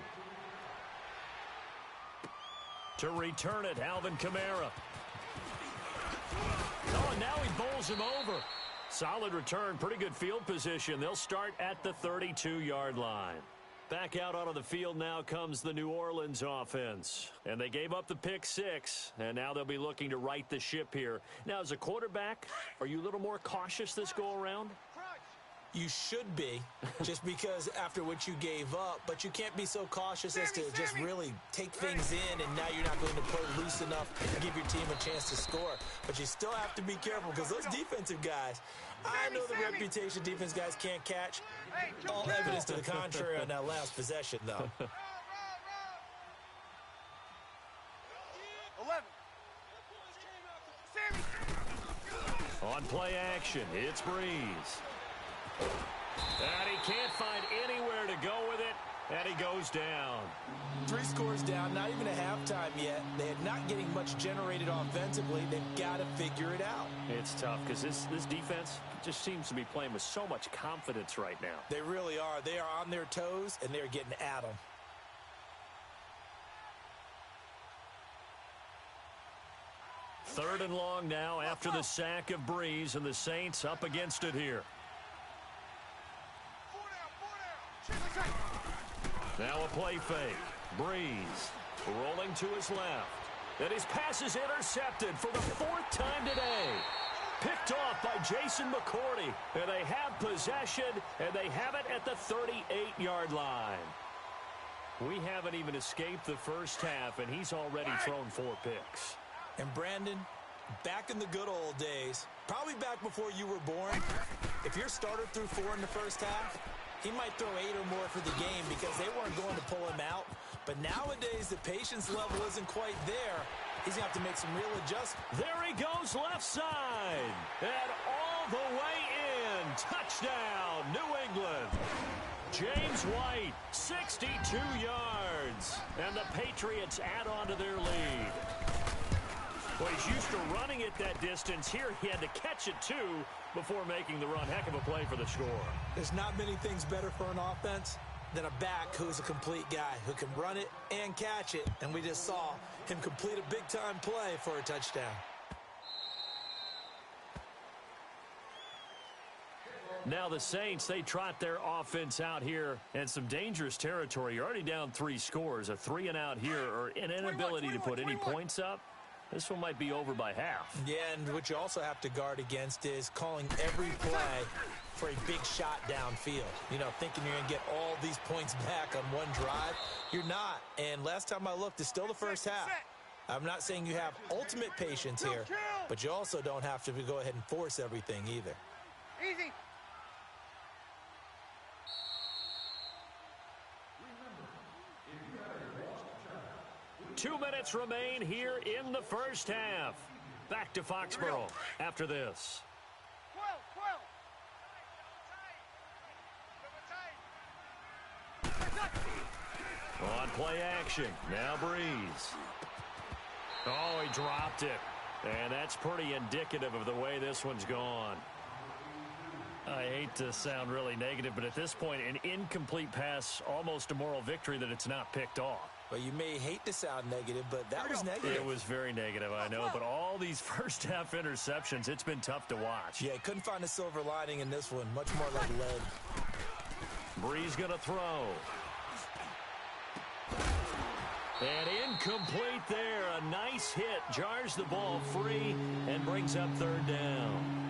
To return it, Alvin Kamara. Oh, and now he bowls him over. Solid return, pretty good field position. They'll start at the 32-yard line. Back out onto the field now comes the New Orleans offense. And they gave up the pick 6, and now they'll be looking to right the ship here. Now, as a quarterback, are you a little more cautious this go-around? You should be, just because after what you gave up, but you can't be so cautious as to just really take things in, and now you're not going to play loose enough to give your team a chance to score. But you still have to be careful because those defensive guys, I know the reputation defense guys can't catch. All evidence to the contrary on that last possession, though. 11. Sammy. On play action, it's Breeze. And he can't find anywhere to go with it, and he goes down. 3 scores down, not even a halftime yet. They're not getting much generated offensively. They've got to figure it out. It's tough because this defense just seems to be playing with so much confidence right now. They really are. They are on their toes, and they're getting at them. Third and long now after the sack of Breeze, and the Saints up against it here. Now a play fake. Breeze rolling to his left. And his pass is intercepted for the 4th time today. Picked off by Jason McCourty. And they have possession, and they have it at the 38-yard line. We haven't even escaped the first half, and he's already thrown 4 picks. And Brandon, back in the good old days, probably back before you were born, if your starter threw 4 in the first half, he might throw 8 or more for the game because they weren't going to pull him out. But nowadays, the patience level isn't quite there. He's going to have to make some real adjustments. There he goes left side. And all the way in. Touchdown, New England. James White, 62 yards. And the Patriots add on to their lead. Well, he's used to running it that distance. Here he had to catch it, too, before making the run. Heck of a play for the score. There's not many things better for an offense than a back who's a complete guy who can run it and catch it. And we just saw him complete a big-time play for a touchdown. Now the Saints, they trot their offense out here in some dangerous territory. You're already down 3 scores. A 3-and-out here or an inability to put any points up. This one might be over by half. Yeah, and what you also have to guard against is calling every play for a big shot downfield. You know, thinking you're going to get all these points back on one drive. You're not. And last time I looked, it's still the first half. I'm not saying you have ultimate patience here, but you also don't have to go ahead and force everything either. Easy. 2 minutes remain here in the first half. Back to Foxborough after this. 12. On play action. Now Breeze. Oh, he dropped it. And that's pretty indicative of the way this one's gone. I hate to sound really negative, but at this point, an incomplete pass, almost a moral victory that it's not picked off. Well, you may hate to sound negative, but that was negative. It was very negative, I know. But all these first-half interceptions, it's been tough to watch. Yeah, couldn't find a silver lining in this one. Much more like lead. Breeze going to throw. And incomplete there. A nice hit. Jars the ball free and brings up 3rd down.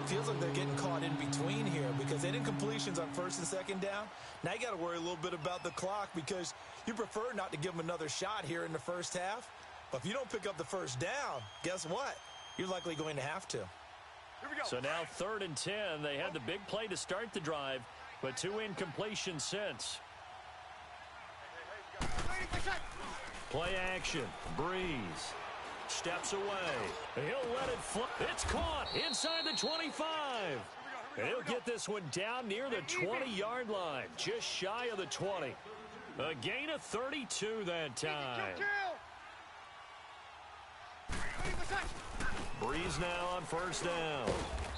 Feels like they're getting caught in between here because they did completions on 1st and 2nd down. Now you got to worry a little bit about the clock because you prefer not to give them another shot here in the first half. But if you don't pick up the 1st down, guess what? You're likely going to have to. Here we go. So now 3rd and 10. They had the big play to start the drive, but 2 incompletions since. Play action. Breeze. Steps away. He'll let it fly. It's caught inside the 25. And he'll get this one down near the 20-yard line, just shy of the 20. A gain of 32 that time. Breeze now on 1st down.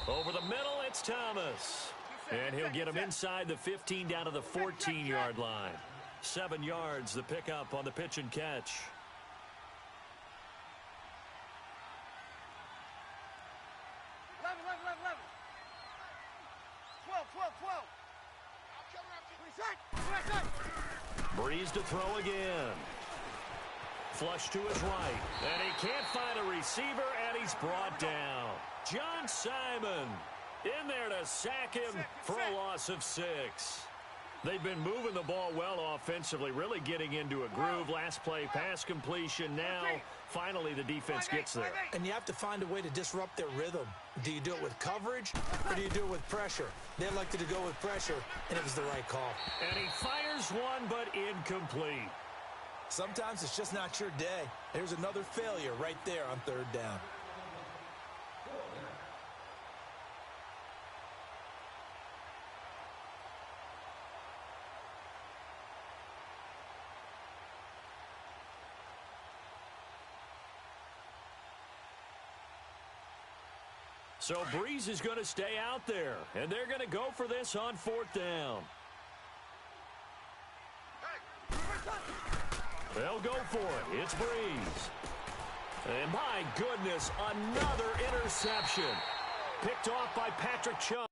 Over the middle, it's Thomas. And he'll get him inside the 15 down to the 14-yard line. 7 yards, the pickup on the pitch and catch. 12. Breeze to throw again. Flush to his right. And he can't find a receiver, and he's brought down. John Simon in there to sack him for a loss of 6. They've been moving the ball well offensively, really getting into a groove. Last play, pass completion. Now, finally, the defense gets there. And you have to find a way to disrupt their rhythm. Do you do it with coverage, or do you do it with pressure? They elected to go with pressure, and it was the right call. And he fires one, but incomplete. Sometimes it's just not your day. There's another failure right there on 3rd down. So Breeze is going to stay out there, and they're going to go for this on 4th down. They'll go for it. It's Breeze. And my goodness, another interception. Picked off by Patrick Chung.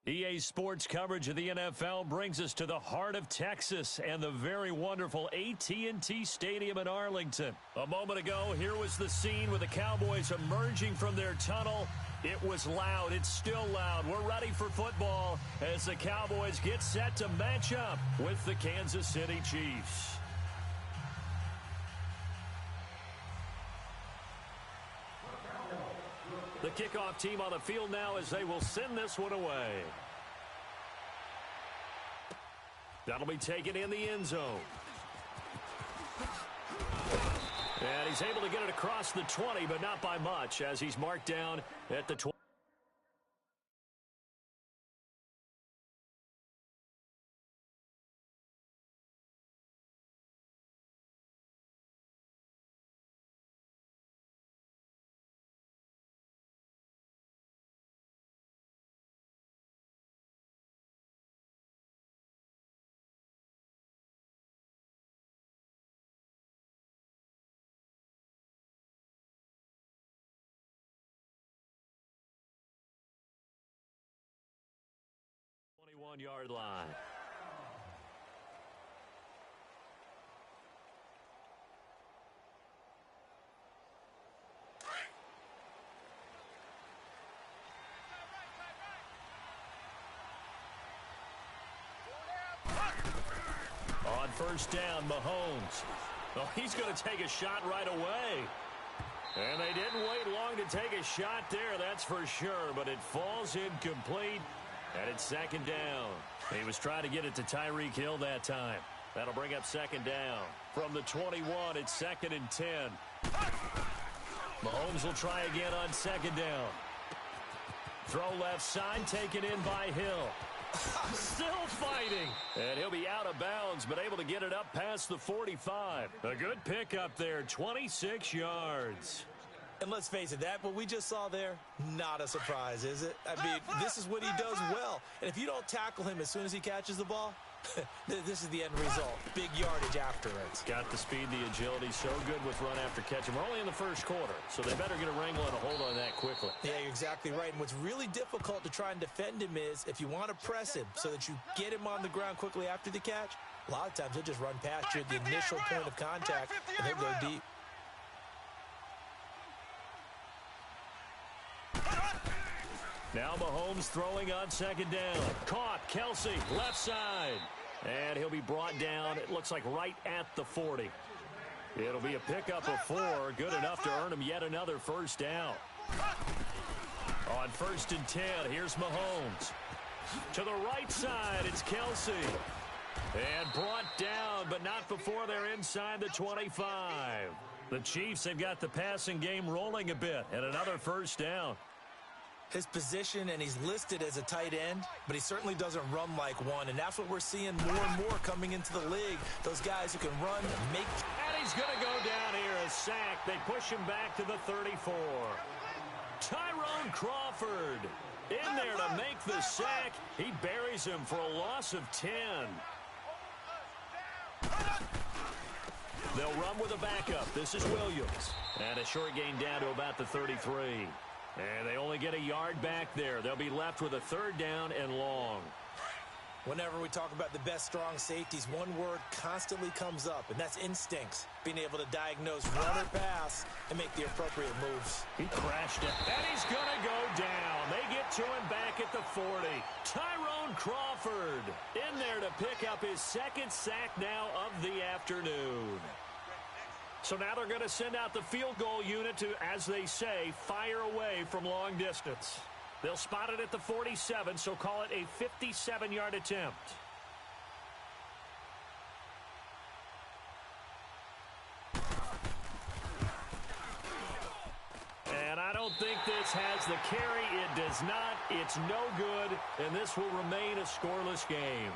EA Sports coverage of the NFL brings us to the heart of Texas and the very wonderful AT&T Stadium in Arlington. A moment ago, here was the scene with the Cowboys emerging from their tunnel. It was loud. It's still loud. We're ready for football as the Cowboys get set to match up with the Kansas City Chiefs. The kickoff team on the field now as they will send this one away. That'll be taken in the end zone. And he's able to get it across the 20, but not by much as he's marked down at the 20. Yard line. On first down, Mahomes. Oh, he's going to take a shot right away. And they didn't wait long to take a shot there, that's for sure, but it falls incomplete. And it's second down. He was trying to get it to Tyreek Hill that time. That'll bring up second down. From the 21, it's second and 10. Mahomes will try again on second down. Throw left side, taken in by Hill. Still fighting. And he'll be out of bounds, but able to get it up past the 45. A good pickup there, 26 yards. And let's face it, that what we just saw there, not a surprise, is it? I mean, this is what he does well. And if you don't tackle him as soon as he catches the ball, this is the end result. Big yardage after it. Got the speed, the agility, so good with run after catch. And we're only in the first quarter, so they better get a wrangle and a hold on that quickly. Yeah, you're exactly right. And what's really difficult to try and defend him is if you want to press him so that you get him on the ground quickly after the catch, a lot of times he'll just run past you at the initial point of contact, and he'll go deep. Now Mahomes throwing on second down. Caught, Kelsey, left side. And he'll be brought down, it looks like right at the 40. It'll be a pickup of 4, good enough to earn him yet another first down. On first and 10, here's Mahomes. To the right side, it's Kelsey. And brought down, but not before they're inside the 25. The Chiefs have got the passing game rolling a bit, and another first down. His position, and he's listed as a tight end, but he certainly doesn't run like one, and that's what we're seeing more and more coming into the league. Those guys who can run, make... And he's going to go down here, a sack. They push him back to the 34. Tyrone Crawford in there to make the sack. He buries him for a loss of 10. They'll run with a backup. This is Williams. And a short gain down to about the 33. And they only get a yard back there. They'll be left with a third down and long. Whenever we talk about the best strong safeties, one word constantly comes up, and that's instincts. Being able to diagnose run or pass and make the appropriate moves. He crashed it. And he's going to go down. They get to him back at the 40. Tyrone Crawford in there to pick up his second sack now of the afternoon. So now they're going to send out the field goal unit to, as they say, fire away from long distance. They'll spot it at the 47, so call it a 57-yard attempt. And I don't think this has the carry. It does not. It's no good, and this will remain a scoreless game.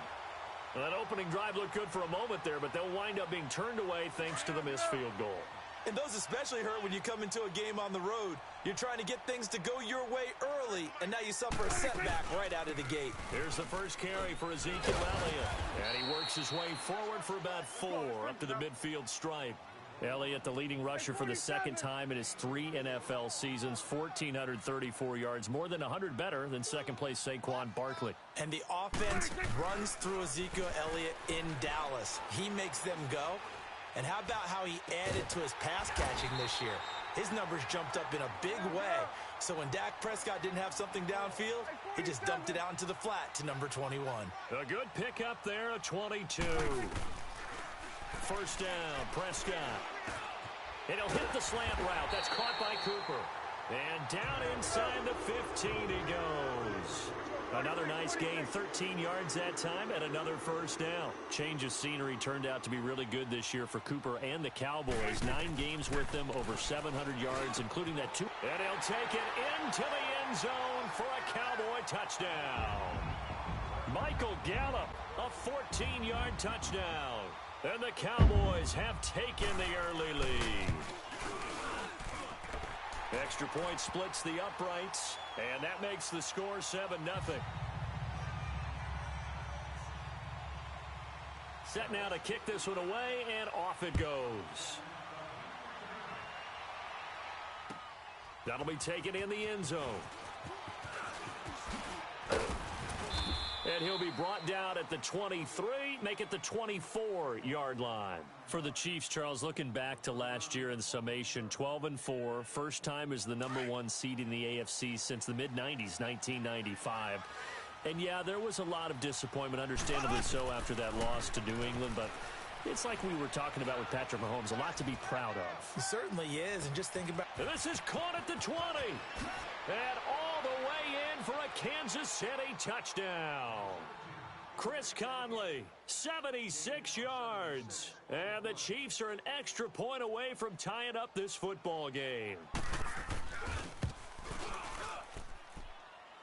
Well, that opening drive looked good for a moment there, but they'll wind up being turned away thanks to the missed field goal. And those especially hurt when you come into a game on the road. You're trying to get things to go your way early, and now you suffer a setback right out of the gate. Here's the first carry for Ezekiel Elliott. And he works his way forward for about 4 up to the midfield stripe. Elliott, the leading rusher for the second time in his 3 NFL seasons, 1,434 yards, more than 100 better than second-place Saquon Barkley. And the offense runs through Ezekiel Elliott in Dallas. He makes them go. And how about how he added to his pass catching this year? His numbers jumped up in a big way. So when Dak Prescott didn't have something downfield, he just dumped it out into the flat to number 21. A good pickup there, a 22. First down, Prescott. And he'll hit the slant route. That's caught by Cooper. And down inside the 15 he goes. Another nice gain, 13 yards that time, and another first down. Change of scenery turned out to be really good this year for Cooper and the Cowboys. 9 games with them, over 700 yards, including that 2. And he'll take it into the end zone for a Cowboy touchdown. Michael Gallup, a 14-yard touchdown. And the Cowboys have taken the early lead. Extra point splits the uprights, and that makes the score 7-0. Set now to kick this one away, and off it goes. That'll be taken in the end zone. And he'll be brought down at the 23, make it the 24-yard line. For the Chiefs, Charles, looking back to last year in summation, 12-4, first time as the #1 seed in the AFC since the mid-90s, 1995. And, yeah, there was a lot of disappointment, understandably so, after that loss to New England, but it's like we were talking about with Patrick Mahomes, a lot to be proud of. He certainly is, and just think about... This is caught at the 20, and all the way in for a Kansas City touchdown. Chris Conley, 76 yards. And the Chiefs are an extra point away from tying up this football game.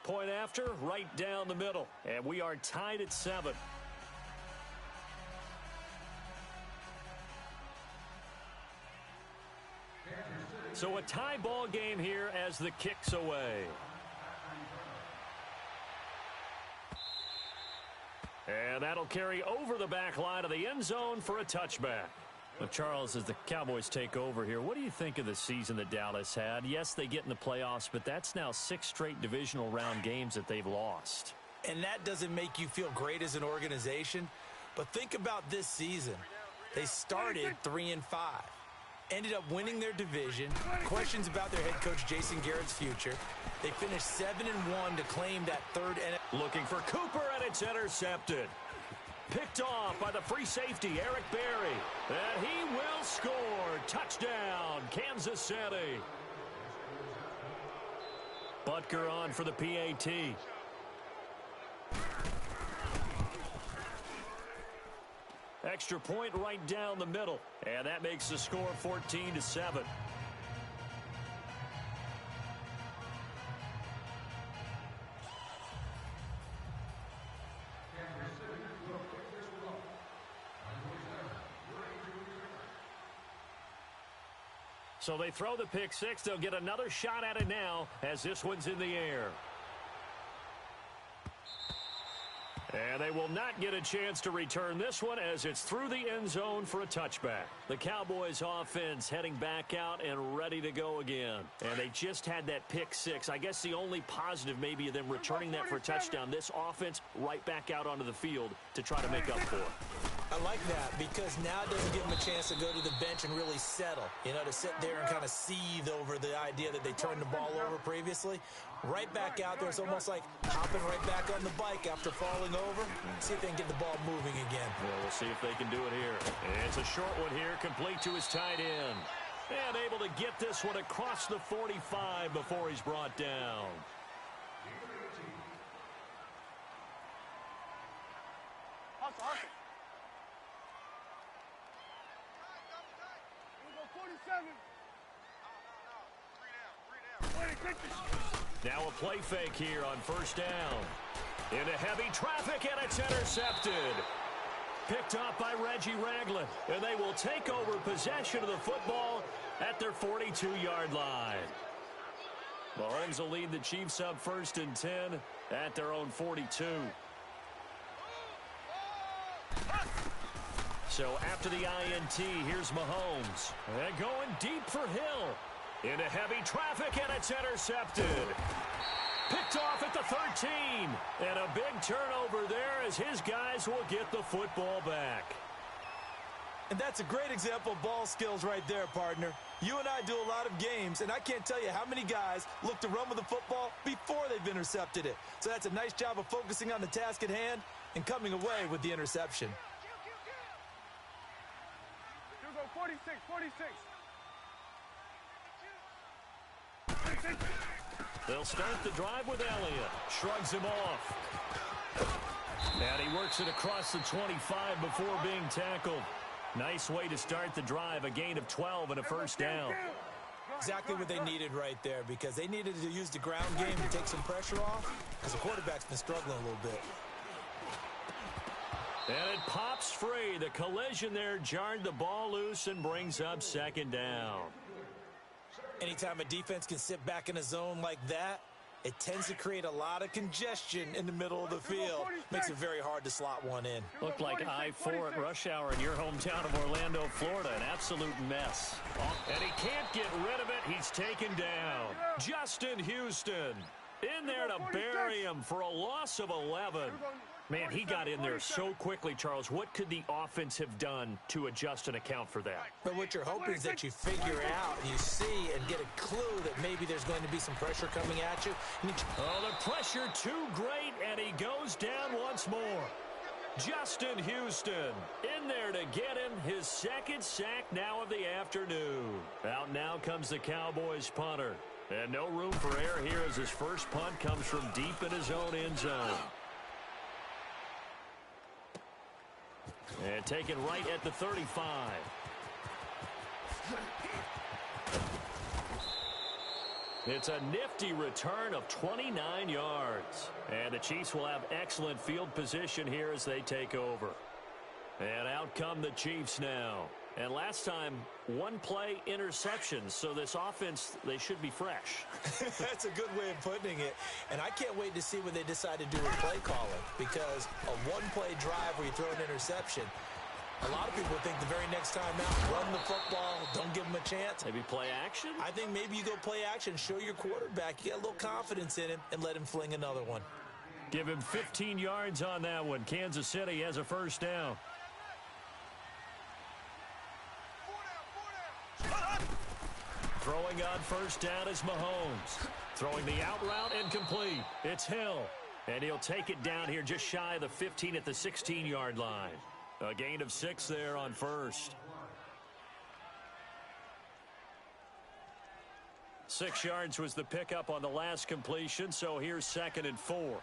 Point after, right down the middle. And we are tied at 7. So a tie ball game here as the kick's away. And that'll carry over the back line of the end zone for a touchback. Well, Charles, as the Cowboys take over here, what do you think of the season that Dallas had? Yes, they get in the playoffs, but that's now 6 straight divisional round games that they've lost. And that doesn't make you feel great as an organization. But think about this season. They started 3-5. Ended up winning their division. Questions about their head coach Jason Garrett's future. They finished 7-1 to claim that third. Looking for Cooper, and it's intercepted. Picked off by the free safety, Eric Berry. And he will score. Touchdown, Kansas City. Butker on for the PAT. Extra point right down the middle. And that makes the score 14-7. So they throw the pick six. They'll get another shot at it now as this one's in the air. And they will not get a chance to return this one as it's through the end zone for a touchback. The Cowboys offense heading back out and ready to go again. And they just had that pick six. I guess the only positive maybe of them returning that for a touchdown. This offense right back out onto the field to try to make up for it. I like that because now it doesn't give them a chance to go to the bench and really settle. You know, to sit there and kind of seethe over the idea that they turned the ball over previously. Right back out there. It's almost like hopping right back on the bike after falling over. See if they can get the ball moving again. Well, we'll see if they can do it here. And it's a short one here, complete to his tight end. And able to get this one across the 45 before he's brought down. Now a play fake here on first down. Into heavy traffic, and it's intercepted. Picked up by Reggie Ragland. And they will take over possession of the football at their 42-yard line. Mahomes will lead the Chiefs up 1st and 10 at their own 42. So after the INT, here's Mahomes. And going deep for Hill. Into heavy traffic, and it's intercepted. Picked off at the 13. And a big turnover there as his guys will get the football back. And that's a great example of ball skills right there, partner. You and I do a lot of games, and I can't tell you how many guys look to run with the football before they've intercepted it. So that's a nice job of focusing on the task at hand and coming away with the interception. You go 46, 46. They'll start the drive with Elliott. Shrugs him off. And he works it across the 25 before being tackled. Nice way to start the drive, a gain of 12 and a first down. Exactly what they needed right there, because they needed to use the ground game to take some pressure off, because the quarterback's been struggling a little bit. And it pops free. The collision there jarred the ball loose and brings up second down. Anytime a defense can sit back in a zone like that, it tends to create a lot of congestion in the middle of the field. Makes it very hard to slot one in. Looked like I-4 at rush hour in your hometown of Orlando, Florida. An absolute mess. And he can't get rid of it. He's taken down. Justin Houston in there to bury him for a loss of 11. Man, he got in there so quickly, Charles. What could the offense have done to adjust and account for that? But what you're hoping is that you figure out, you see, and get a clue that maybe there's going to be some pressure coming at you. Oh, the pressure too great, and he goes down once more. Justin Houston in there to get him his second sack now of the afternoon. Out now comes the Cowboys punter. And no room for error here as his first punt comes from deep in his own end zone. And taken right at the 35. It's a nifty return of 29 yards. And the Chiefs will have excellent field position here as they take over. And out come the Chiefs now. And last time, one play interception. So this offense, they should be fresh. That's a good way of putting it. And I can't wait to see what they decide to do with play calling. Because a one-play drive where you throw an interception, a lot of people think the very next time out, run the football, don't give them a chance. Maybe play action? I think maybe you go play action, show your quarterback, you get a little confidence in him, and let him fling another one. Give him 15 yards on that one. Kansas City has a first down. Throwing on first down is Mahomes. Throwing the out route incomplete. It's Hill. And he'll take it down here just shy of the 15 at the 16-yard line. A gain of 6 there on first. 6 yards was the pickup on the last completion, so here's 2nd and 4.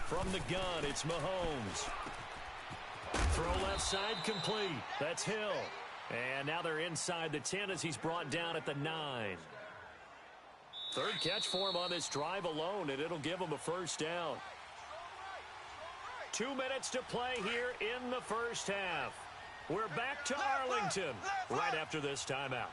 From the gun, it's Mahomes. Throw left side complete. That's Hill. And now they're inside the 10 as he's brought down at the 9. Third catch for him on this drive alone, and it'll give him a first down. 2 minutes to play here in the first half. We're back to Arlington right after this timeout.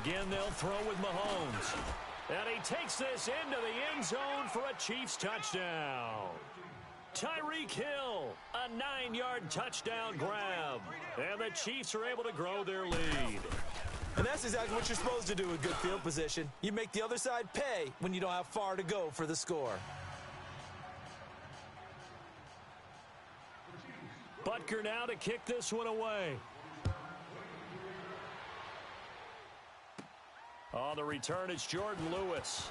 Again, they'll throw with Mahomes. And he takes this into the end zone for a Chiefs touchdown. Tyreek Hill, a 9-yard touchdown grab. And the Chiefs are able to grow their lead. And that's exactly what you're supposed to do with good field position. You make the other side pay when you don't have far to go for the score. Butker now to kick this one away. On the return, it's Jordan Lewis.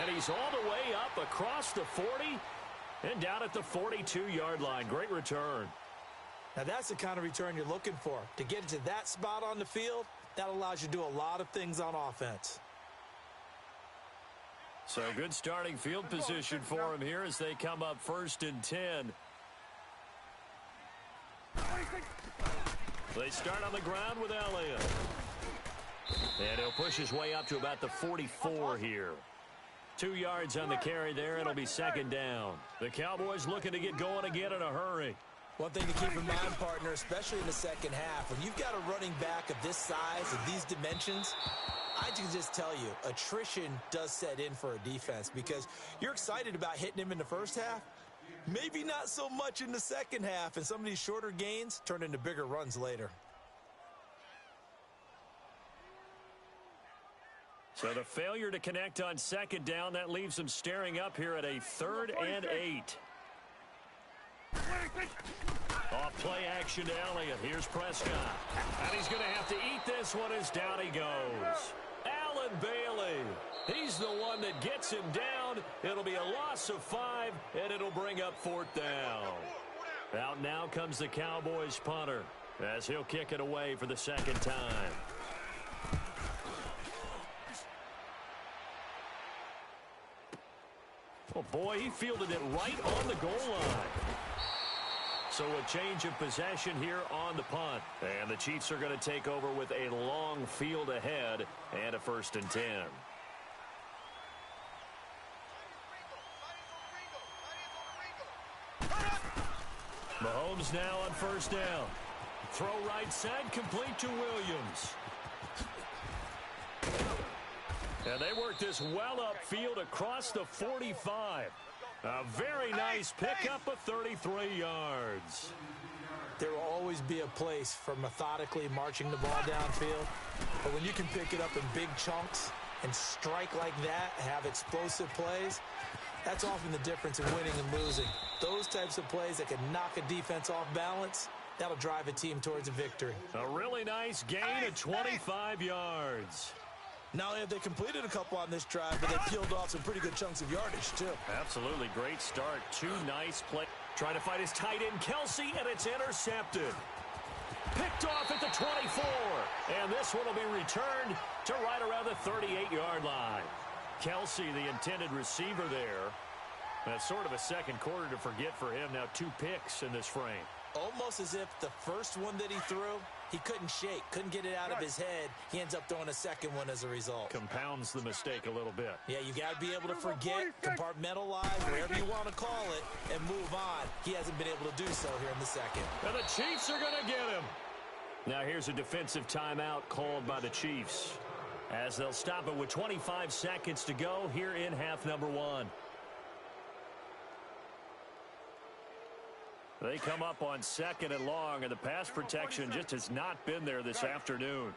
And he's all the way up across the 40 and down at the 42-yard line. Great return. Now, that's the kind of return you're looking for. To get to that spot on the field, that allows you to do a lot of things on offense. So good starting field position for him here as they come up 1st and 10. They start on the ground with Elliott. And he'll push his way up to about the 44 here. 2 yards on the carry there. It'll be second down. The Cowboys looking to get going again in a hurry. One thing to keep in mind, partner, especially in the second half, when you've got a running back of this size and these dimensions, I can just tell you, attrition does set in for a defense because you're excited about hitting him in the first half. Maybe not so much in the second half, and some of these shorter gains turn into bigger runs later. So the failure to connect on second down, that leaves them staring up here at a 3rd and 8. Off play action to Elliott. Here's Prescott. And he's going to have to eat this one as down he goes. Allen Bailey. He's the one that gets him down. It'll be a loss of 5, and it'll bring up 4th down. Out now comes the Cowboys punter as he'll kick it away for the second time. Oh, boy, he fielded it right on the goal line. So a change of possession here on the punt. And the Chiefs are going to take over with a long field ahead and a 1st and 10. Mahomes now on 1st down. Throw right side, complete to Williams. And they work this well upfield across the 45. A very nice pickup of 33 yards. There will always be a place for methodically marching the ball downfield. But when you can pick it up in big chunks and strike like that, have explosive plays, that's often the difference in winning and losing. Those types of plays that can knock a defense off balance, that'll drive a team towards a victory. A really nice gain of 25 yards. Not only have they completed a couple on this drive, but they peeled off some pretty good chunks of yardage, too. Absolutely great start. 2 nice plays. Trying to fight his tight end, Kelsey, and it's intercepted. Picked off at the 24. And this one will be returned to right around the 38-yard line. Kelsey, the intended receiver there. That's sort of a second quarter to forget for him. Now 2 picks in this frame. Almost as if the first one that he threw, he couldn't shake, couldn't get it out of his head. He ends up throwing a second one as a result. Compounds the mistake a little bit. Yeah, you got to be able to forget, compartmentalize, whatever you want to call it, and move on. He hasn't been able to do so here in the second. And the Chiefs are going to get him. Now here's a defensive timeout called by the Chiefs, as they'll stop it with 25 seconds to go here in half number 1. They come up on 2nd and long, and the pass protection just has not been there this afternoon.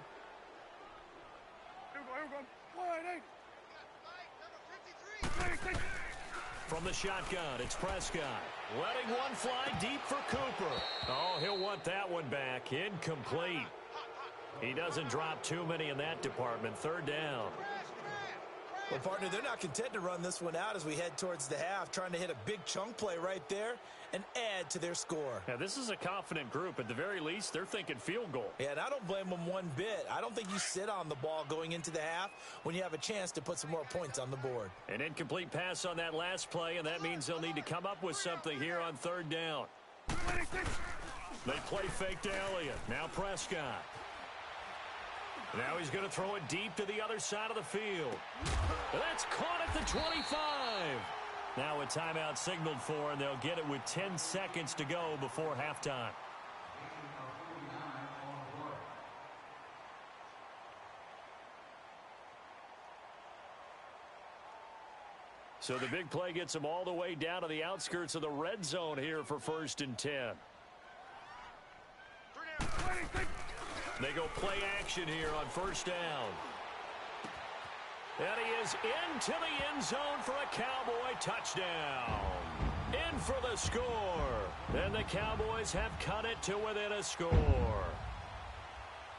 From the shotgun, it's Prescott. Letting one fly deep for Cooper. Oh, he'll want that one back. Incomplete. He doesn't drop too many in that department. 3rd down. Well, partner, they're not content to run this one out as we head towards the half, trying to hit a big chunk play right there and add to their score. Now, this is a confident group. At the very least, they're thinking field goal. Yeah, and I don't blame them one bit. I don't think you sit on the ball going into the half when you have a chance to put some more points on the board. An incomplete pass on that last play, and that means they'll need to come up with something here on 3rd down. They play fake to Elliott. Now Prescott. Now he's going to throw it deep to the other side of the field. That's caught at the 25. Now a timeout signaled for, and they'll get it with 10 seconds to go before halftime. So the big play gets them all the way down to the outskirts of the red zone here for 1st and 10. They go play action here on 1st down. And he is into the end zone for a Cowboy touchdown. In for the score. And the Cowboys have cut it to within a score.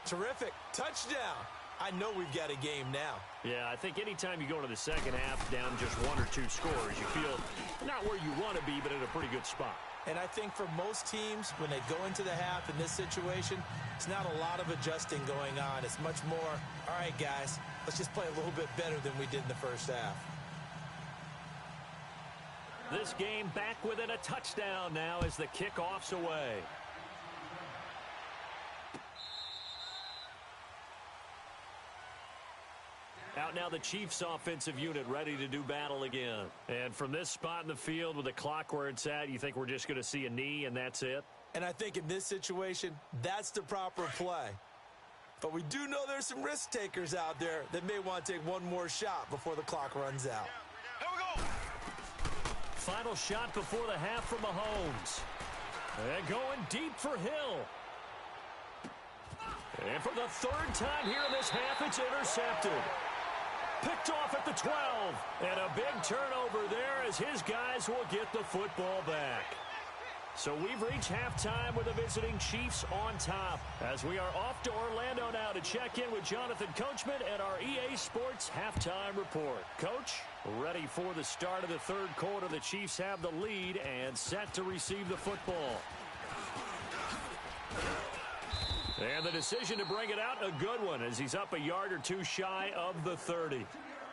Terrific. Touchdown. I know we've got a game now. Yeah, I think anytime you go into the second half down just 1 or 2 scores, you feel not where you want to be, but in a pretty good spot. And I think for most teams, when they go into the half in this situation, it's not a lot of adjusting going on. It's much more, all right, guys, let's just play a little bit better than we did in the first half. This game back within a touchdown now as the kickoff's away. Out now the Chiefs offensive unit ready to do battle again. And from this spot in the field with the clock where it's at, you think we're just going to see a knee and that's it? And I think in this situation, that's the proper play. But we do know there's some risk takers out there that may want to take one more shot before the clock runs out. Here we go. Final shot before the half from Mahomes. And going deep for Hill. And for the third time here in this half, it's intercepted. Picked off at the 12. And a big turnover there as his guys will get the football back. So we've reached halftime with the visiting Chiefs on top as we are off to Orlando now to check in with Jonathan Coachman and our EA Sports halftime report. Coach, ready for the start of the third quarter. The Chiefs have the lead and set to receive the football. And the decision to bring it out, a good one, as he's up a yard or two shy of the 30.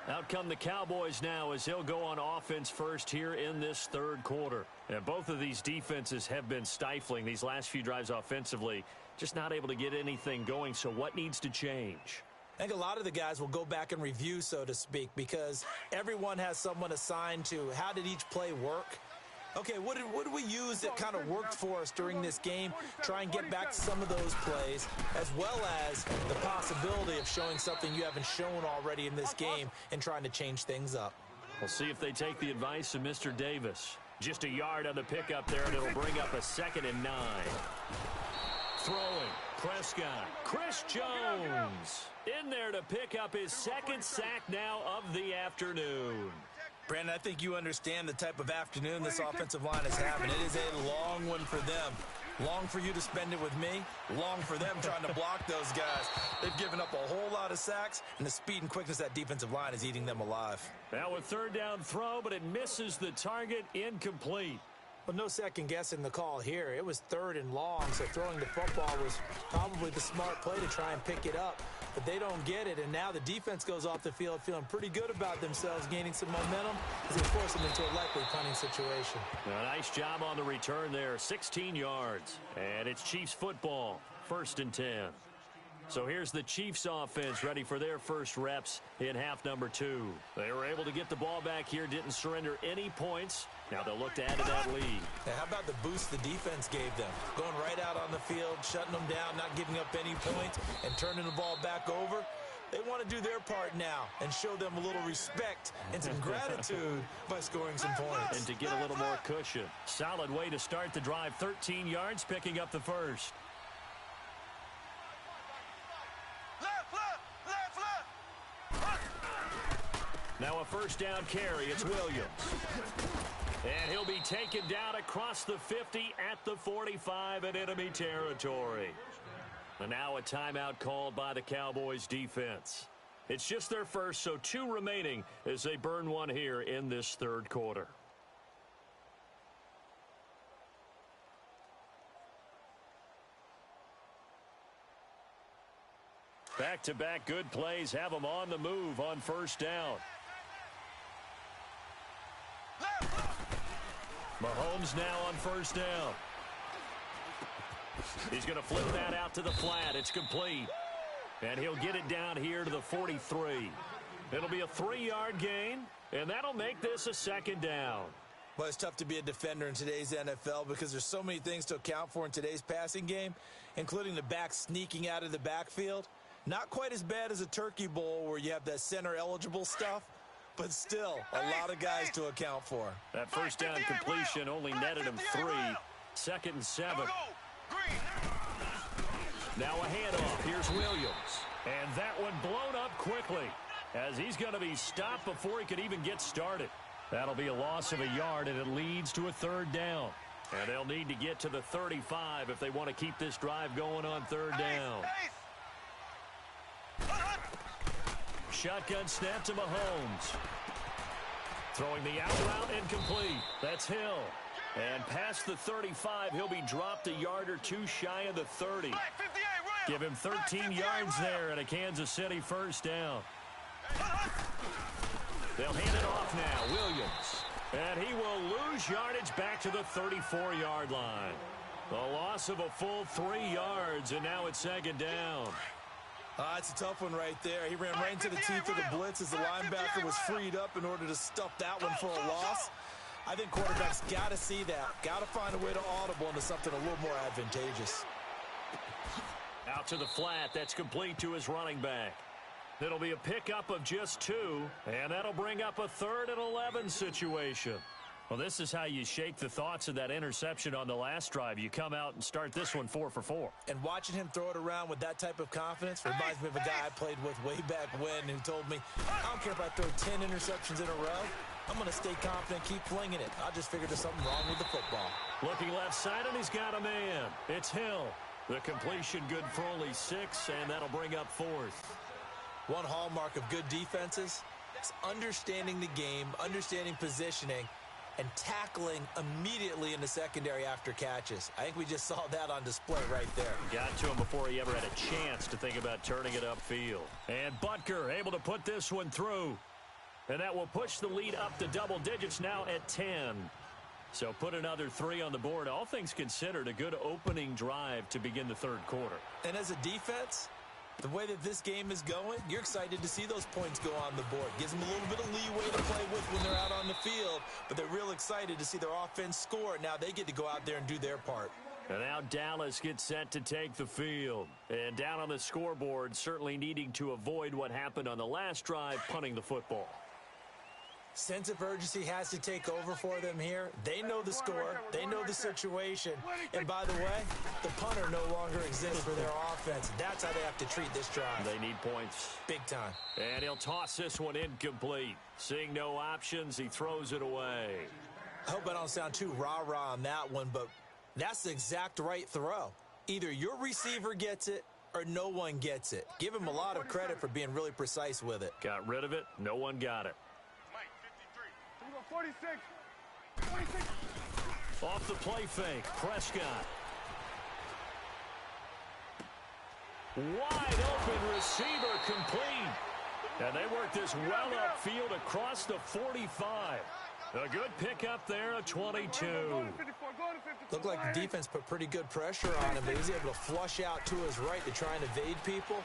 Out come the Cowboys now as he'll go on offense first here in this third quarter. And both of these defenses have been stifling these last few drives offensively. Just not able to get anything going, so what needs to change? I think a lot of the guys will go back and review, so to speak, because everyone has someone assigned to how did each play work. Okay, what did we use that kind of worked for us during this game? Try and get back to some of those plays, as well as the possibility of showing something you haven't shown already in this game and trying to change things up. We'll see if they take the advice of Mr. Davis. Just a yard on the pickup there, and it'll bring up a 2nd and 9. Throwing, Prescott, Chris Jones in there to pick up his 2nd sack now of the afternoon. Brandon, I think you understand the type of afternoon this offensive line is having. It is a long one for them. Long for you to spend it with me. Long for them trying to block those guys. They've given up a whole lot of sacks, and the speed and quickness of that defensive line is eating them alive. Now a 3rd down throw, but it misses the target, incomplete. Well, no second guessing the call here. It was 3rd and long, so throwing the football was probably the smart play to try and pick it up. But they don't get it, and now the defense goes off the field feeling pretty good about themselves, gaining some momentum as they force them into a likely punting situation. A nice job on the return there, 16 yards. And it's Chiefs football, 1st and 10. So here's the Chiefs offense ready for their first reps in half number 2. They were able to get the ball back here, didn't surrender any points. Now they'll look to add to that lead. Now, how about the boost the defense gave them? Going right out on the field, shutting them down, not giving up any points, and turning the ball back over. They want to do their part now and show them a little respect and some gratitude by scoring some points. And to get a little more cushion. Solid way to start the drive, 13 yards, picking up the first. Now a 1st down carry. It's Williams. And he'll be taken down across the 50 at the 45 in enemy territory. And now a timeout called by the Cowboys defense. It's just their first, so 2 remaining as they burn one here in this third quarter. Back-to-back good plays have them on the move on 1st down. Mahomes now on 1st down. He's going to flip that out to the flat. It's complete. And he'll get it down here to the 43. It'll be a 3-yard gain, and that'll make this a 2nd down. Well, it's tough to be a defender in today's NFL because there's so many things to account for in today's passing game, including the back sneaking out of the backfield. Not quite as bad as a turkey bowl where you have that center-eligible stuff, but still a lot of guys to account for. That 1st down completion only netted him 3. 2nd and 7. Now a handoff. Here's Williams. And that one blown up quickly as he's going to be stopped before he could even get started. That'll be a loss of a yard, and it leads to a 3rd down. And they'll need to get to the 35 if they want to keep this drive going on 3rd down. Shotgun snap to Mahomes. Throwing the out route, incomplete. That's Hill. And past the 35, he'll be dropped a yard or 2 shy of the 30. Give him 13 yards there and a Kansas City 1st down. They'll hand it off now. Williams. And he will lose yardage back to the 34-yard line. A loss of a full 3 yards, and now it's 2nd down. It's a tough one right there. He ran right into the teeth of the blitz as the linebacker was freed up in order to stuff that one for a loss. I think quarterbacks got to see that. Got to find a way to audible into something a little more advantageous. Out to the flat. That's complete to his running back. It'll be a pickup of just 2, and that'll bring up a 3rd and 11 situation. Well, this is how you shake the thoughts of that interception on the last drive. You come out and start this one 4 for 4. And watching him throw it around with that type of confidence reminds me of a guy I played with way back when who told me, I don't care if I throw 10 interceptions in a row. I'm going to stay confident, keep flinging it. I just figured there's something wrong with the football. Looking left side, and he's got a man. It's Hill. The completion good for only 6, and that'll bring up 4th. One hallmark of good defenses is understanding the game, understanding positioning, and tackling immediately in the secondary after catches. I think we just saw that on display right there. Got to him before he ever had a chance to think about turning it upfield. And Butker able to put this one through. And that will push the lead up to double digits now at 10. So put another 3 on the board. All things considered, a good opening drive to begin the 3rd quarter. And as a defense, the way that this game is going, you're excited to see those points go on the board. Gives them a little bit of leeway to play with when they're out on the field, but they're real excited to see their offense score. Now they get to go out there and do their part. And now Dallas gets set to take the field. And down on the scoreboard, certainly needing to avoid what happened on the last drive, punting the football. Sense of urgency has to take over for them here. They know the score. They know the situation. And by the way, the punter no longer exists for their offense. That's how they have to treat this drive. They need points. Big time. And he'll toss this one incomplete. Seeing no options, he throws it away. I hope I don't sound too rah-rah on that one, but that's the exact right throw. Either your receiver gets it or no one gets it. Give him a lot of credit for being really precise with it. Got rid of it. No one got it. 46. 46. Off the play fake, Prescott. Wide open receiver complete. And they work this well upfield across the 45. A good pickup there, a 22. Looked like the defense put pretty good pressure on him, but he was able to flush out to his right to try and evade people.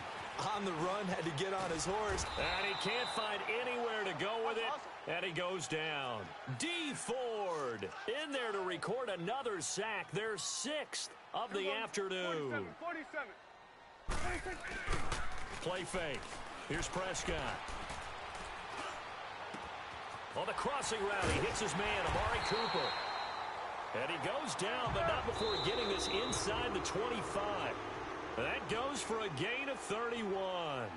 On the run, had to get on his horse. And he can't find anywhere to go with it. And he goes down. D. Ford in there to record another sack. Their 6th of the afternoon. 47. Play fake. Here's Prescott. On the crossing route, he hits his man, Amari Cooper. And he goes down, but not before getting this inside the 25. That goes for a gain of 31.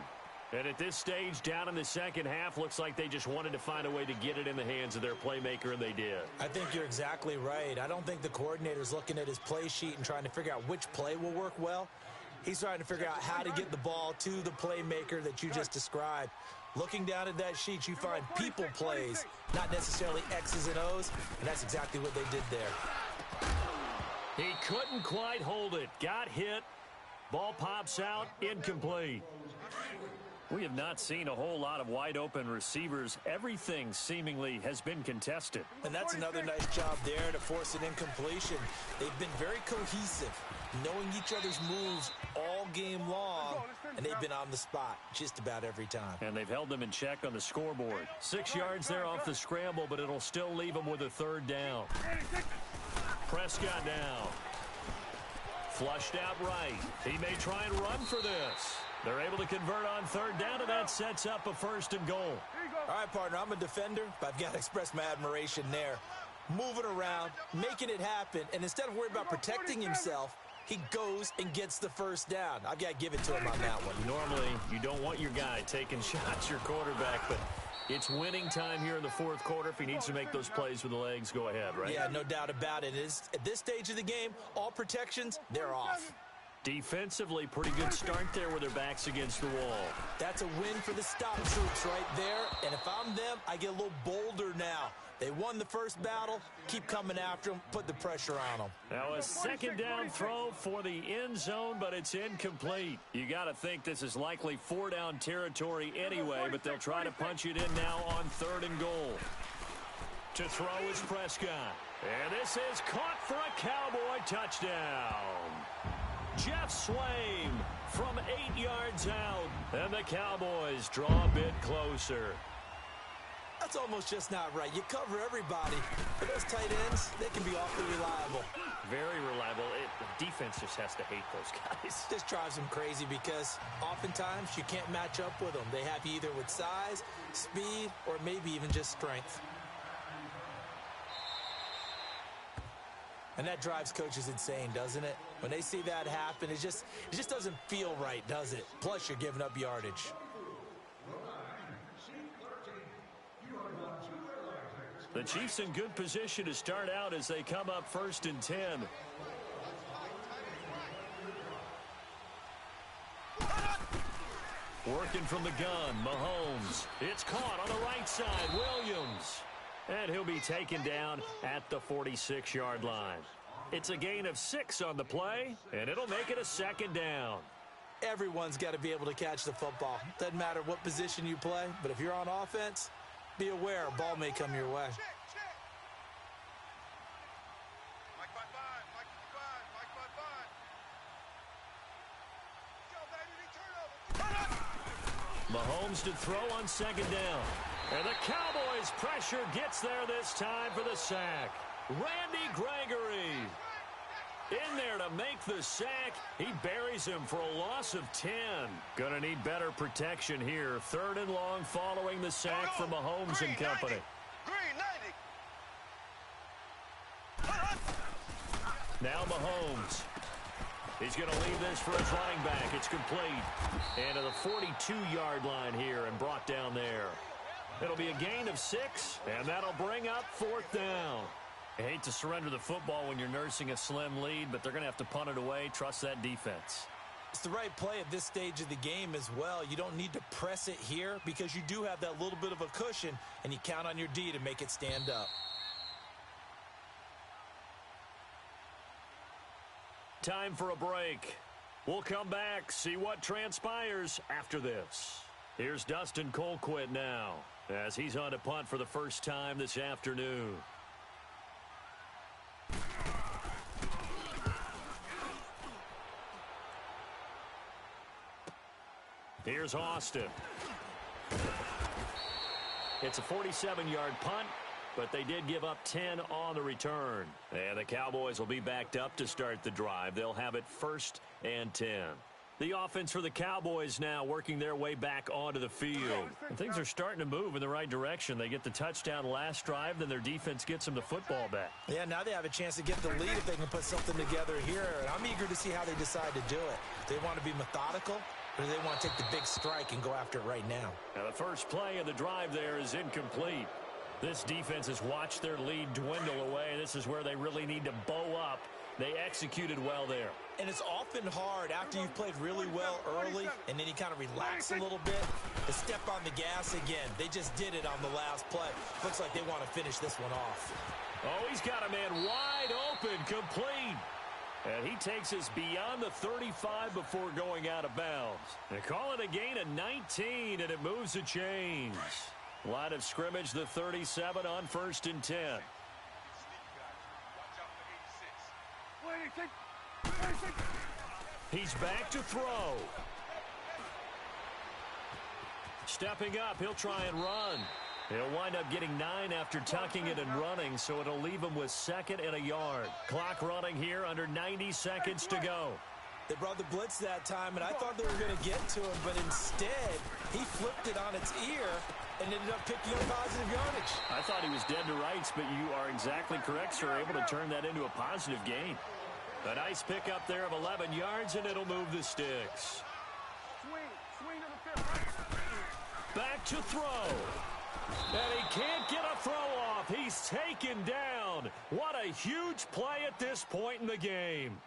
And at this stage, down in the second half, looks like they just wanted to find a way to get it in the hands of their playmaker, and they did. I think you're exactly right. I don't think the coordinator's looking at his play sheet and trying to figure out which play will work well. He's trying to figure out how to get the ball to the playmaker that you just described. Looking down at that sheet, you find people plays, not necessarily X's and O's, and that's exactly what they did there. He couldn't quite hold it. Got hit. Ball pops out. Incomplete. We have not seen a whole lot of wide-open receivers. Everything seemingly has been contested. And that's another nice job there to force an incompletion. They've been very cohesive, knowing each other's moves all game long, and they've been on the spot just about every time. And they've held them in check on the scoreboard. 6 yards there off the scramble, but it'll still leave them with a 3rd down. Prescott now. Flushed out right. He may try and run for this. They're able to convert on 3rd down, and that sets up a 1st and goal. All right, partner, I'm a defender, but I've got to express my admiration there. Moving around, making it happen, and instead of worrying about protecting himself, he goes and gets the 1st down. I've got to give it to him on that one. Normally, you don't want your guy taking shots, your quarterback, but it's winning time here in the 4th quarter. If he needs to make those plays with the legs, go ahead, right? Yeah, no doubt about it. At this stage of the game, all protections, they're off. Defensively, pretty good start there with their backs against the wall. That's a win for the stop troops right there. And if I'm them, I get a little bolder now. They won the first battle. Keep coming after them. Put the pressure on them. Now a 2nd down throw for the end zone, but it's incomplete. You got to think this is likely 4-down territory anyway, but they'll try to punch it in now on 3rd and goal. To throw is Prescott. And this is caught for a Cowboy touchdown. Jeff Swaim from 8 yards out. And the Cowboys draw a bit closer. That's almost just not right. You cover everybody. But those tight ends, they can be awfully reliable. Very reliable. The defense just has to hate those guys. This drives them crazy because oftentimes you can't match up with them. They have you either with size, speed, or maybe even just strength. And that drives coaches insane, doesn't it? When they see that happen, it just doesn't feel right, does it? Plus, you're giving up yardage. The Chiefs in good position to start out as they come up 1st and 10. Working from the gun, Mahomes. It's caught on the right side, Williams. And he'll be taken down at the 46-yard line. It's a gain of 6 on the play, and it'll make it a 2nd down. Everyone's got to be able to catch the football. Doesn't matter what position you play, but if you're on offense, be aware a ball may come your way. Mahomes to throw on 2nd down. And the Cowboys pressure gets there this time for the sack. Randy Gregory in there to make the sack. He buries him for a loss of 10. Gonna need better protection here. 3rd and long following the sack for Mahomes and company. Now Mahomes. He's going to leave this for his running back. It's complete. And to the 42-yard line here and brought down there. It'll be a gain of 6, and that'll bring up 4th down. I hate to surrender the football when you're nursing a slim lead, but they're going to have to punt it away. Trust that defense. It's the right play at this stage of the game as well. You don't need to press it here because you do have that little bit of a cushion, and you count on your D to make it stand up. Time for a break. We'll come back, see what transpires after this. Here's Dustin Colquitt now as he's on to punt for the first time this afternoon. Here's Austin. It's a 47-yard punt, but they did give up 10 on the return. And the Cowboys will be backed up to start the drive. They'll have it 1st and 10. The offense for the Cowboys now working their way back onto the field. And things are starting to move in the right direction. They get the touchdown last drive, then their defense gets them the football back. Yeah, now they have a chance to get the lead if they can put something together here. And I'm eager to see how they decide to do it. They want to be methodical, or do they want to take the big strike and go after it right now? Now the first play of the drive there is incomplete. This defense has watched their lead dwindle away. This is where they really need to bow up. They executed well there. And it's often hard after you've played really well early and then you kind of relax a little bit to step on the gas again. They just did it on the last play. Looks like they want to finish this one off. Oh, he's got a man wide open, complete. And he takes us beyond the 35 before going out of bounds. They call it a gain of 19, and it moves the chains. Line of scrimmage, the 37 on 1st and 10. He's back to throw. Stepping up, he'll try and run. He'll wind up getting 9 after tucking it and running, so it'll leave him with 2nd and a yard. Clock running here, under 90 seconds to go. They brought the blitz that time, and I thought they were going to get to him, but instead, he flipped it on its ear and ended up picking up positive yardage. I thought he was dead to rights, but you are exactly correct, sir. Able to turn that into a positive gain. A nice pickup there of 11 yards, and it'll move the sticks. Swing to the field. Back to throw. And he can't get a throw off. He's taken down. What a huge play at this point in the game.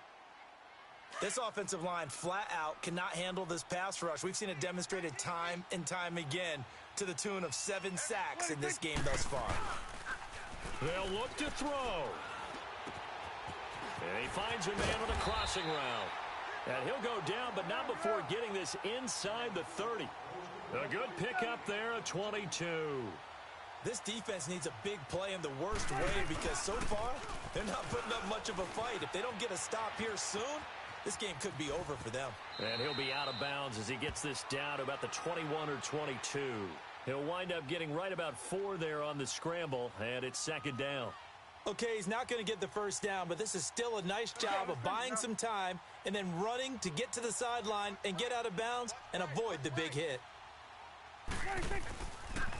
This offensive line flat out cannot handle this pass rush. We've seen it demonstrated time and time again to the tune of 7 sacks in this game thus far. They'll look to throw. And he finds a man on a crossing route. And he'll go down, but not before getting this inside the 30. A good pickup there at 22. This defense needs a big play in the worst way because so far, they're not putting up much of a fight. If they don't get a stop here soon, this game could be over for them. And he'll be out of bounds as he gets this down to about the 21 or 22. He'll wind up getting right about 4 there on the scramble, and it's second down. Okay, he's not going to get the first down, but this is still a nice job of buying some time and then running to get to the sideline and get out of bounds and avoid the big hit.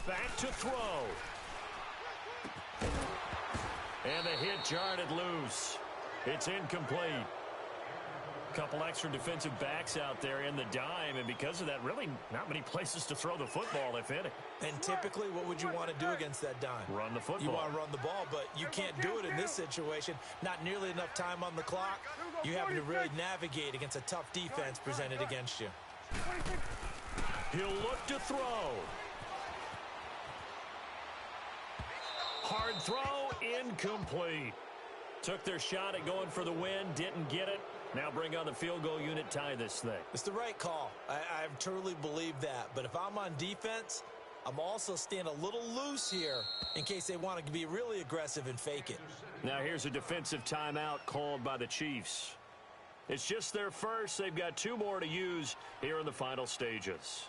Back to throw. And the hit jarred it loose. It's incomplete. Couple extra defensive backs out there in the dime, and because of that, really not many places to throw the football, if any. And typically, what would you want to do against that dime? Run the football. You want to run the ball, but you can't do it in this situation. Not nearly enough time on the clock. You having to really navigate against a tough defense presented against you. He'll look to throw. Hard throw, incomplete. Took their shot at going for the win, didn't get it. Now bring on the field goal unit, tie this thing. It's the right call. I truly believe that. But if I'm on defense, I'm also staying a little loose here in case they want to be really aggressive and fake it. Now here's a defensive timeout called by the Chiefs. It's just their first. They've got 2 more to use here in the final stages.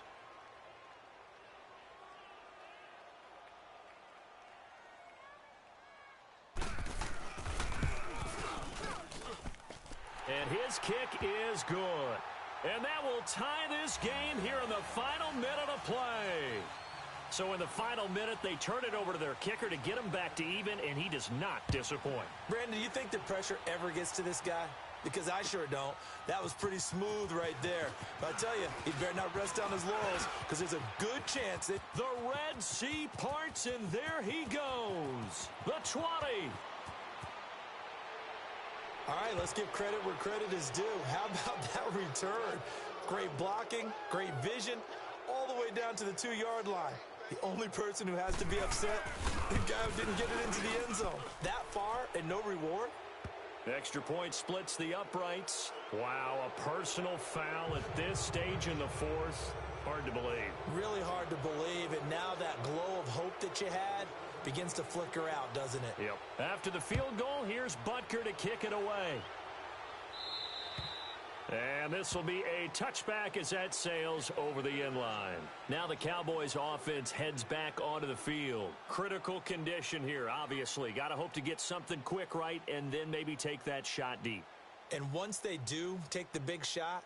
And his kick is good. And that will tie this game here in the final minute of play. So in the final minute, they turn it over to their kicker to get him back to even, and he does not disappoint. Brandon, do you think the pressure ever gets to this guy? Because I sure don't. That was pretty smooth right there. But I tell you, he better not rest on his laurels because there's a good chance that the Red Sea parts, and there he goes. The 20. All right, let's give credit where credit is due. How about that return? Great blocking, great vision, all the way down to the 2-yard line. The only person who has to be upset, the guy who didn't get it into the end zone. That far and no reward? Extra point splits the uprights. Wow, a personal foul at this stage in the fourth. Hard to believe. Really hard to believe, and now that glow of hope that you had begins to flicker out, doesn't it? Yep. After the field goal, here's Butker to kick it away. And this will be a touchback as that sails over the end line. Now the Cowboys offense heads back onto the field. Critical condition here, obviously. Got to hope to get something quick right and then maybe take that shot deep. And once they do take the big shot,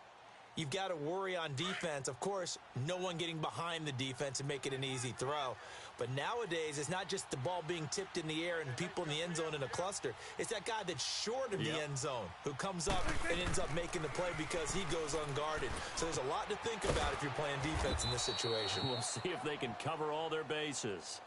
you've got to worry on defense. Of course, no one getting behind the defense and make it an easy throw. But nowadays, it's not just the ball being tipped in the air and people in the end zone in a cluster. It's that guy that's short of the end zone who comes up and ends up making the play because he goes unguarded. So there's a lot to think about if you're playing defense in this situation. We'll see if they can cover all their bases.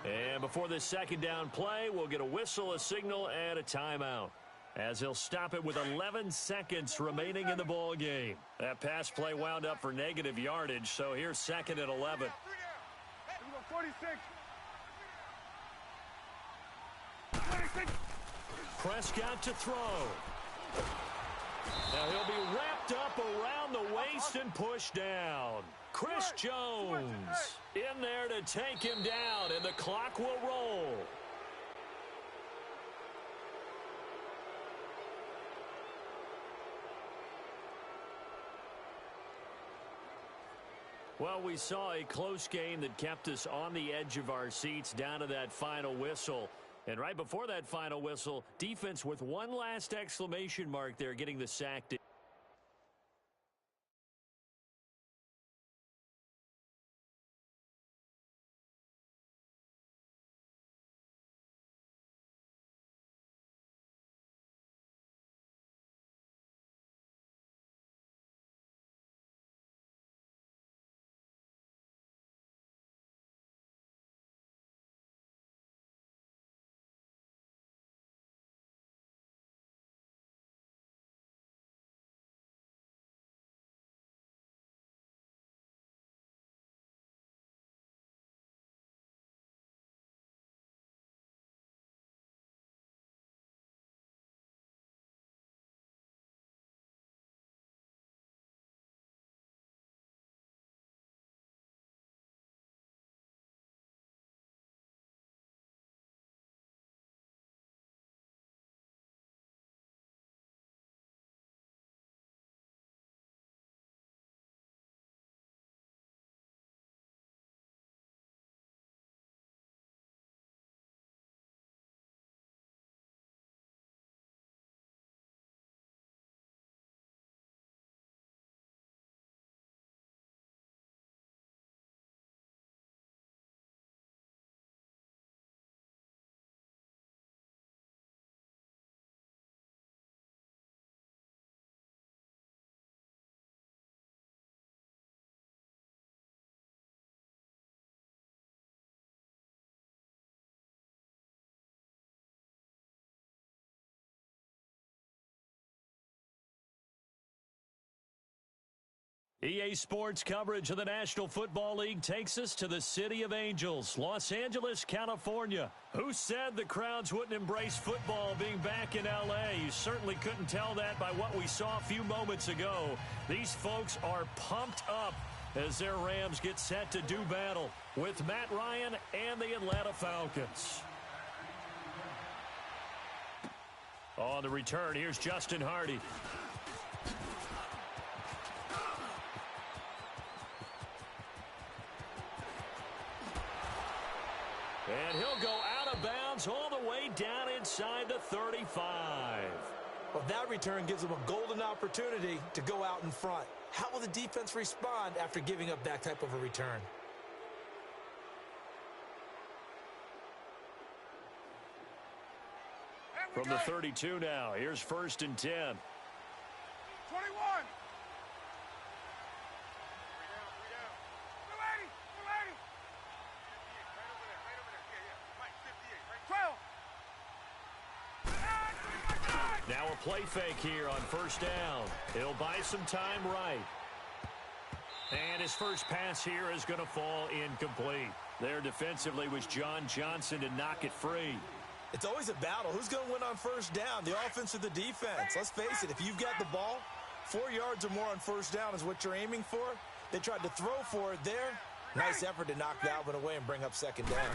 And before this second down play, we'll get a whistle, a signal, and a timeout, as he'll stop it with 11 seconds remaining in the ball game. That pass play wound up for negative yardage, so here's second and 11. 46. Prescott to throw. Now he'll be wrapped up around the waist and pushed down. Chris Jones in there to take him down, and the clock will roll. Well, we saw a close game that kept us on the edge of our seats down to that final whistle. And right before that final whistle, defense with one last exclamation mark there, getting the sack. EA Sports coverage of the National Football League takes us to the City of Angels, Los Angeles, California. Who said the crowds wouldn't embrace football being back in L.A.? You certainly couldn't tell that by what we saw a few moments ago. These folks are pumped up as their Rams get set to do battle with Matt Ryan and the Atlanta Falcons. On the return, here's Justin Hardy. And he'll go out of bounds all the way down inside the 35. Well, that return gives them a golden opportunity to go out in front. How will the defense respond after giving up that type of a return? From the 32 now, here's 1st and 10. 21. Now a play fake here on 1st down. He'll buy some time right. And his first pass here is going to fall incomplete. There defensively was John Johnson to knock it free. It's always a battle. Who's going to win on 1st down, the offense or the defense? Let's face it, if you've got the ball, 4 yards or more on 1st down is what you're aiming for. They tried to throw for it there. Nice effort to knock that one away and bring up 2nd down.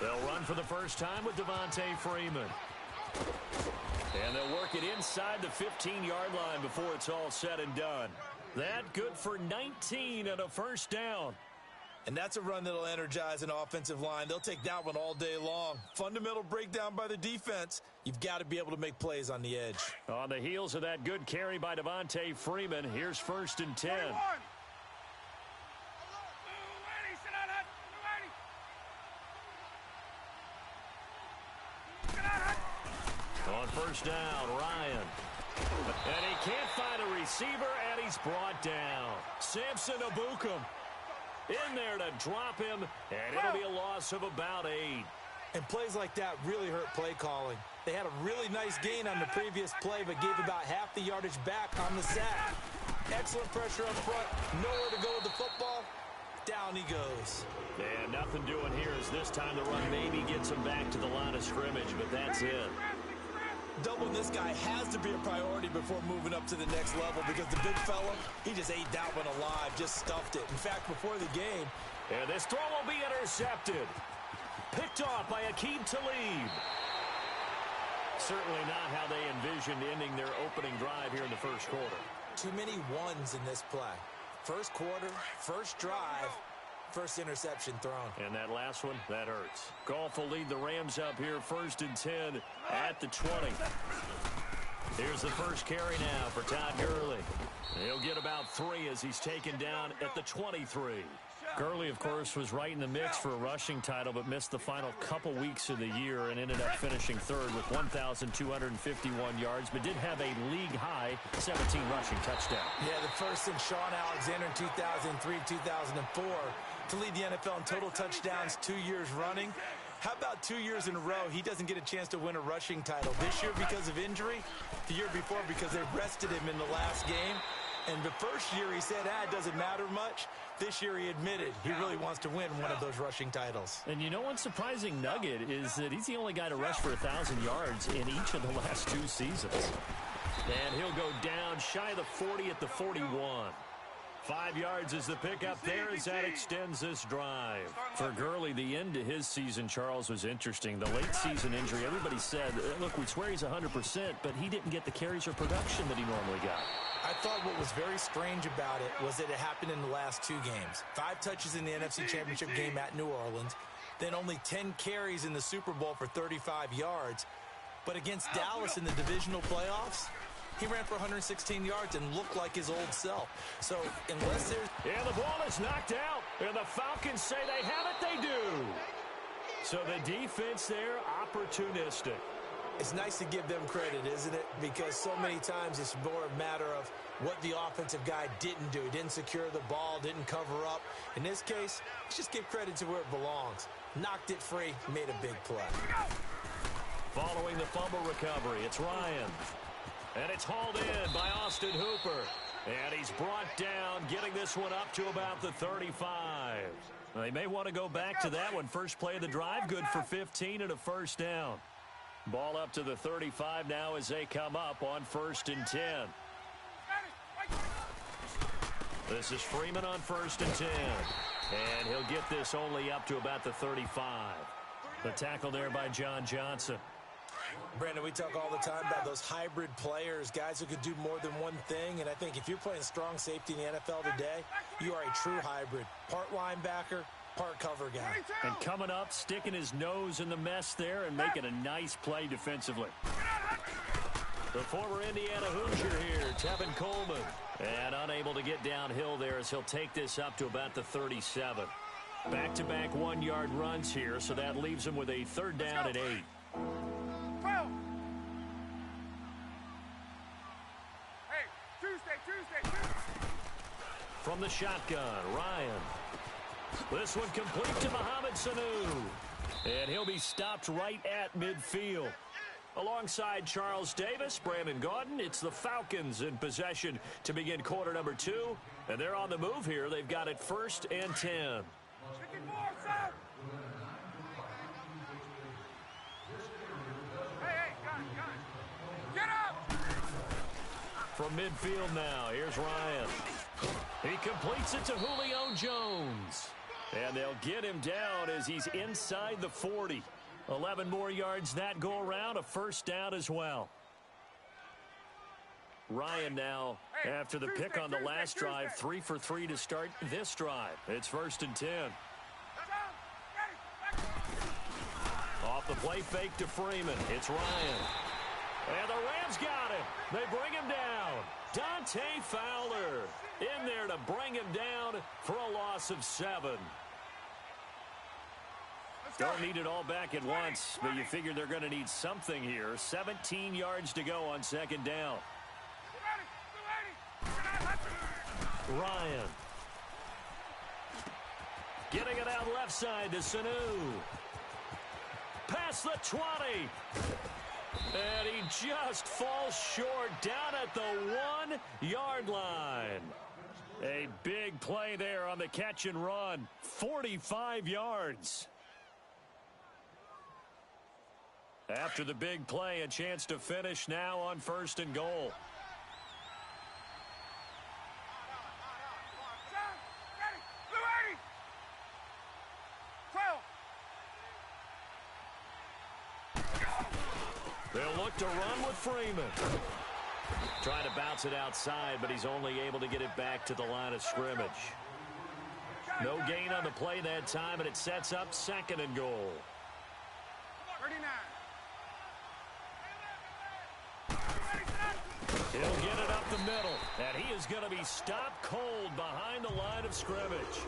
They'll run for the first time with Devontae Freeman. And they'll work it inside the 15-yard line before it's all said and done. That good for 19 and a 1st down. And that's a run that'll energize an offensive line. They'll take that one all day long. Fundamental breakdown by the defense. You've got to be able to make plays on the edge. On the heels of that good carry by Devontae Freeman, here's 1st and 10. 21. On 1st down, Ryan. And he can't find a receiver, and he's brought down. Samson Abukum in there to drop him, and it'll be a loss of about 8. And plays like that really hurt play calling. They had a really nice gain on the previous play, but gave about half the yardage back on the sack. Excellent pressure up front. Nowhere to go with the football. Down he goes. And nothing doing here as this time the run maybe gets him back to the line of scrimmage, but that's it. Doubling this guy has to be a priority before moving up to the next level because the big fella, he just ate that one alive, just stuffed it. In fact, before the game. And this throw will be intercepted. Picked off by Aqib Talib. Certainly not how they envisioned ending their opening drive here in the 1st quarter. Too many ones in this play. 1st quarter, 1st drive, 1st interception thrown. And that last one, that hurts. Goff will lead the Rams up here 1st and 10 at the 20. Here's the first carry now for Todd Gurley. He'll get about 3 as he's taken down at the 23. Gurley, of course, was right in the mix for a rushing title, but missed the final couple weeks of the year and ended up finishing 3rd with 1,251 yards, but did have a league-high 17 rushing touchdown. Yeah, the first since Sean Alexander in 2003-2004 to lead the NFL in total touchdowns 2 years running. How about 2 years in a row he doesn't get a chance to win a rushing title? This year because of injury, the year before because they rested him in the last game. And the first year he said, it doesn't matter much. This year he admitted he really wants to win one of those rushing titles. And you know one surprising nugget is that he's the only guy to rush for 1,000 yards in each of the last 2 seasons. And he'll go down shy of the 40 at the 41. 5 yards is the pickup there as that extends this drive. For Gurley, the end to his season, Charles, was interesting. The late season injury, everybody said, look, we swear he's 100%, but he didn't get the carries or production that he normally got. I thought what was very strange about it was that it happened in the last 2 games. 5 touches in the NFC Championship game at New Orleans, then only 10 carries in the Super Bowl for 35 yards. But against Dallas in the divisional playoffs, he ran for 116 yards and looked like his old self. So unless there's... And the ball is knocked out, and the Falcons say they have it, they do. So the defense there, opportunistic. It's nice to give them credit, isn't it? Because so many times it's more a matter of what the offensive guy didn't do. He didn't secure the ball, didn't cover up. In this case, let's just give credit to where it belongs. Knocked it free, made a big play. Following the fumble recovery, it's Ryan. And it's hauled in by Austin Hooper. And he's brought down, getting this one up to about the 35. They may want to go back to that one. First play of the drive, good for 15 and a first down. Ball up to the 35 now as they come up on 1st and 10. This is Freeman on 1st and 10. And he'll get this only up to about the 35. The tackle there by John Johnson. Brandon, we talk all the time about those hybrid players, guys who could do more than one thing. And I think if you're playing strong safety in the NFL today, you are a true hybrid. Part linebacker, part cover guy. And coming up, sticking his nose in the mess there and making a nice play defensively. The former Indiana Hoosier here, Tevin Coleman. And unable to get downhill there as he'll take this up to about the 37. Back-to-back 1-yard runs here, so that leaves him with a 3rd down and 8. 12. Hey, Tuesday. From the shotgun, Ryan. This one complete to Mohamed Sanu. And he'll be stopped right at midfield. Alongside Charles Davis, Brandon Gaudin, it's the Falcons in possession to begin quarter number 2. And they're on the move here. They've got it 1st and 10. Hey, gun. Get up! From midfield now, here's Ryan. He completes it to Julio Jones. And they'll get him down as he's inside the 40. 11 more yards that go around, a 1st down as well. Ryan now, after the pick on the last drive, 3 for 3 to start this drive. It's 1st and 10. Off the play fake to Freeman. It's Ryan. And the Rams got him. They bring him down. Dante Fowler in there to bring him down for a loss of 7. Don't need it all back at once, but you figure they're going to need something here. 17 yards to go on 2nd down. Ryan. Getting it out left side to Sanu. Past the 20. And he just falls short down at the 1-yard line. A big play there on the catch and run. 45 yards. After the big play, a chance to finish now on 1st and goal. They'll look to run with Freeman. Trying to bounce it outside, but he's only able to get it back to the line of scrimmage. No gain on the play that time, and it sets up 2nd and goal. 39. He'll get it up the middle, and he is going to be stopped cold behind the line of scrimmage.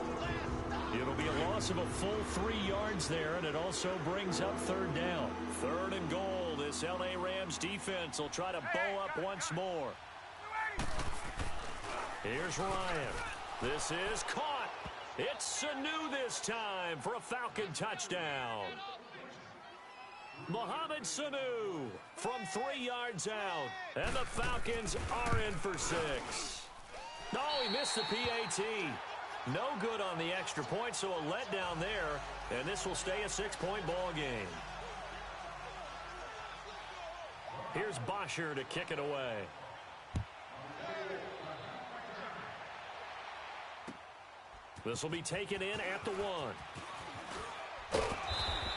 It'll be a loss of a full 3 yards there, and it also brings up 3rd down. 3rd and goal. This L.A. Rams defense will try to bow up once more. Here's Ryan. This is caught. It's Sanu this time for a Falcon touchdown. Mohamed Sanu from 3 yards out. And the Falcons are in for 6. Oh, he missed the PAT. No good on the extra point, so a letdown there. And this will stay a 6-point ball game. Here's Bosher to kick it away. This will be taken in at the 1.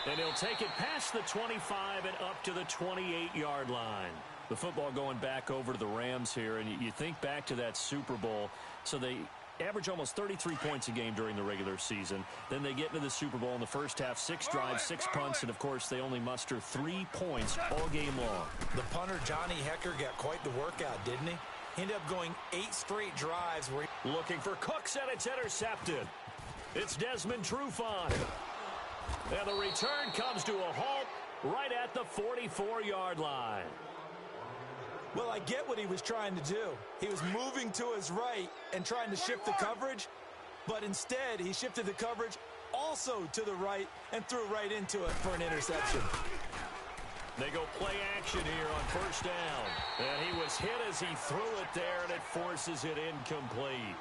And he'll take it past the 25 and up to the 28-yard line. The football going back over to the Rams here, and you think back to that Super Bowl. So they average almost 33 points a game during the regular season. Then they get into the Super Bowl in the first half, 6 drives, 6 punts, and, of course, they only muster 3 points all game long. The punter, Johnny Hecker, got quite the workout, didn't he? He ended up going 8 straight drives. Where Looking for Cooks, and it's intercepted. It's Desmond Trufant. And the return comes to a halt right at the 44-yard line. Well, I get what he was trying to do. He was moving to his right and trying to shift the coverage, but instead he shifted the coverage also to the right and threw right into it for an interception. They go play action here on first down. And he was hit as he threw it there, and it forces it incomplete.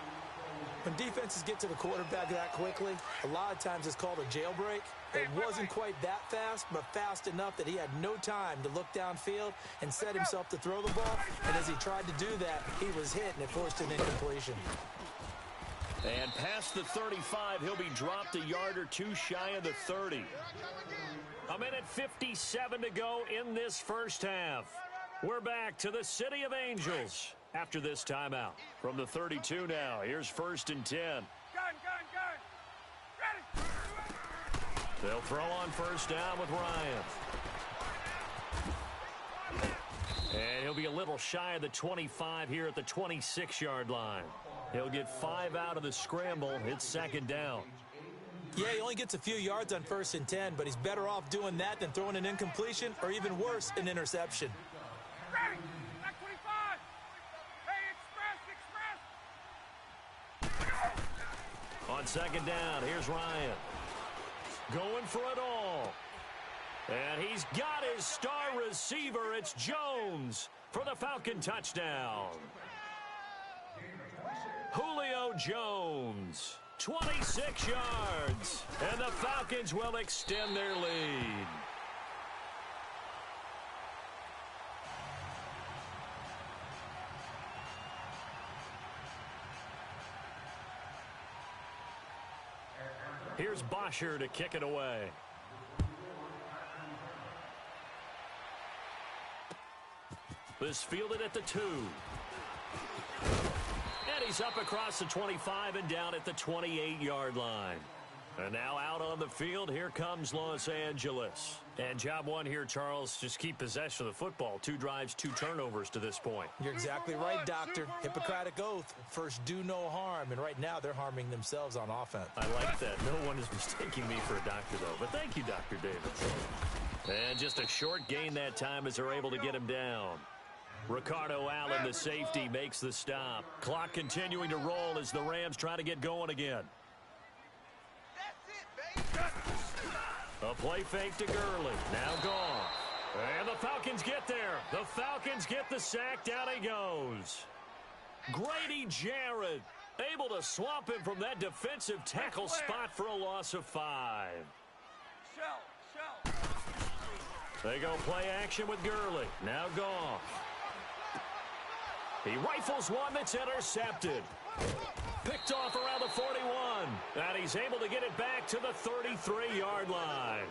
When defenses get to the quarterback that quickly, a lot of times it's called a jailbreak. It wasn't quite that fast, but fast enough that he had no time to look downfield and set himself to throw the ball. And as he tried to do that, he was hit, and it forced an incompletion. And past the 35, he'll be dropped a yard or two shy of the 30. A minute 57 to go in this first half. We're back to the City of Angels after this timeout. From the 32 now, here's 1st and 10. Gun. Ready. They'll throw on first down with Ryan. And he'll be a little shy of the 25 here at the 26-yard line. He'll get 5 out of the scramble. It's 2nd down. Yeah, he only gets a few yards on 1st and 10, but he's better off doing that than throwing an incompletion or even worse, an interception. Ready. Back 25. Hey, express. On 2nd down, here's Ryan. Going for it all. And he's got his star receiver. It's Jones for the Falcon touchdown. Julio Jones, 26 yards. And the Falcons will extend their lead. Here's Bosher to kick it away. This fielded at the 2. And he's up across the 25 and down at the 28-yard line. And now out on the field, here comes Los Angeles. And job one here, Charles, just keep possession of the football. 2 drives, 2 turnovers to this point. You're exactly right, Doctor. Hippocratic oath. First, do no harm. And right now, they're harming themselves on offense. I like that. No one is mistaking me for a doctor, though. But thank you, Dr. Davis. And just a short gain that time as they're able to get him down. Ricardo Allen, the safety, makes the stop. Clock continuing to roll as the Rams try to get going again. A play fake to Gurley. Now gone. And the Falcons get there. The Falcons get the sack. Down he goes. Grady Jarrett able to swamp him from that defensive tackle spot for a loss of 5. Shell. They go play action with Gurley. Now gone. He rifles one that's intercepted. Picked off around the 41. And he's able to get it back to the 33-yard line.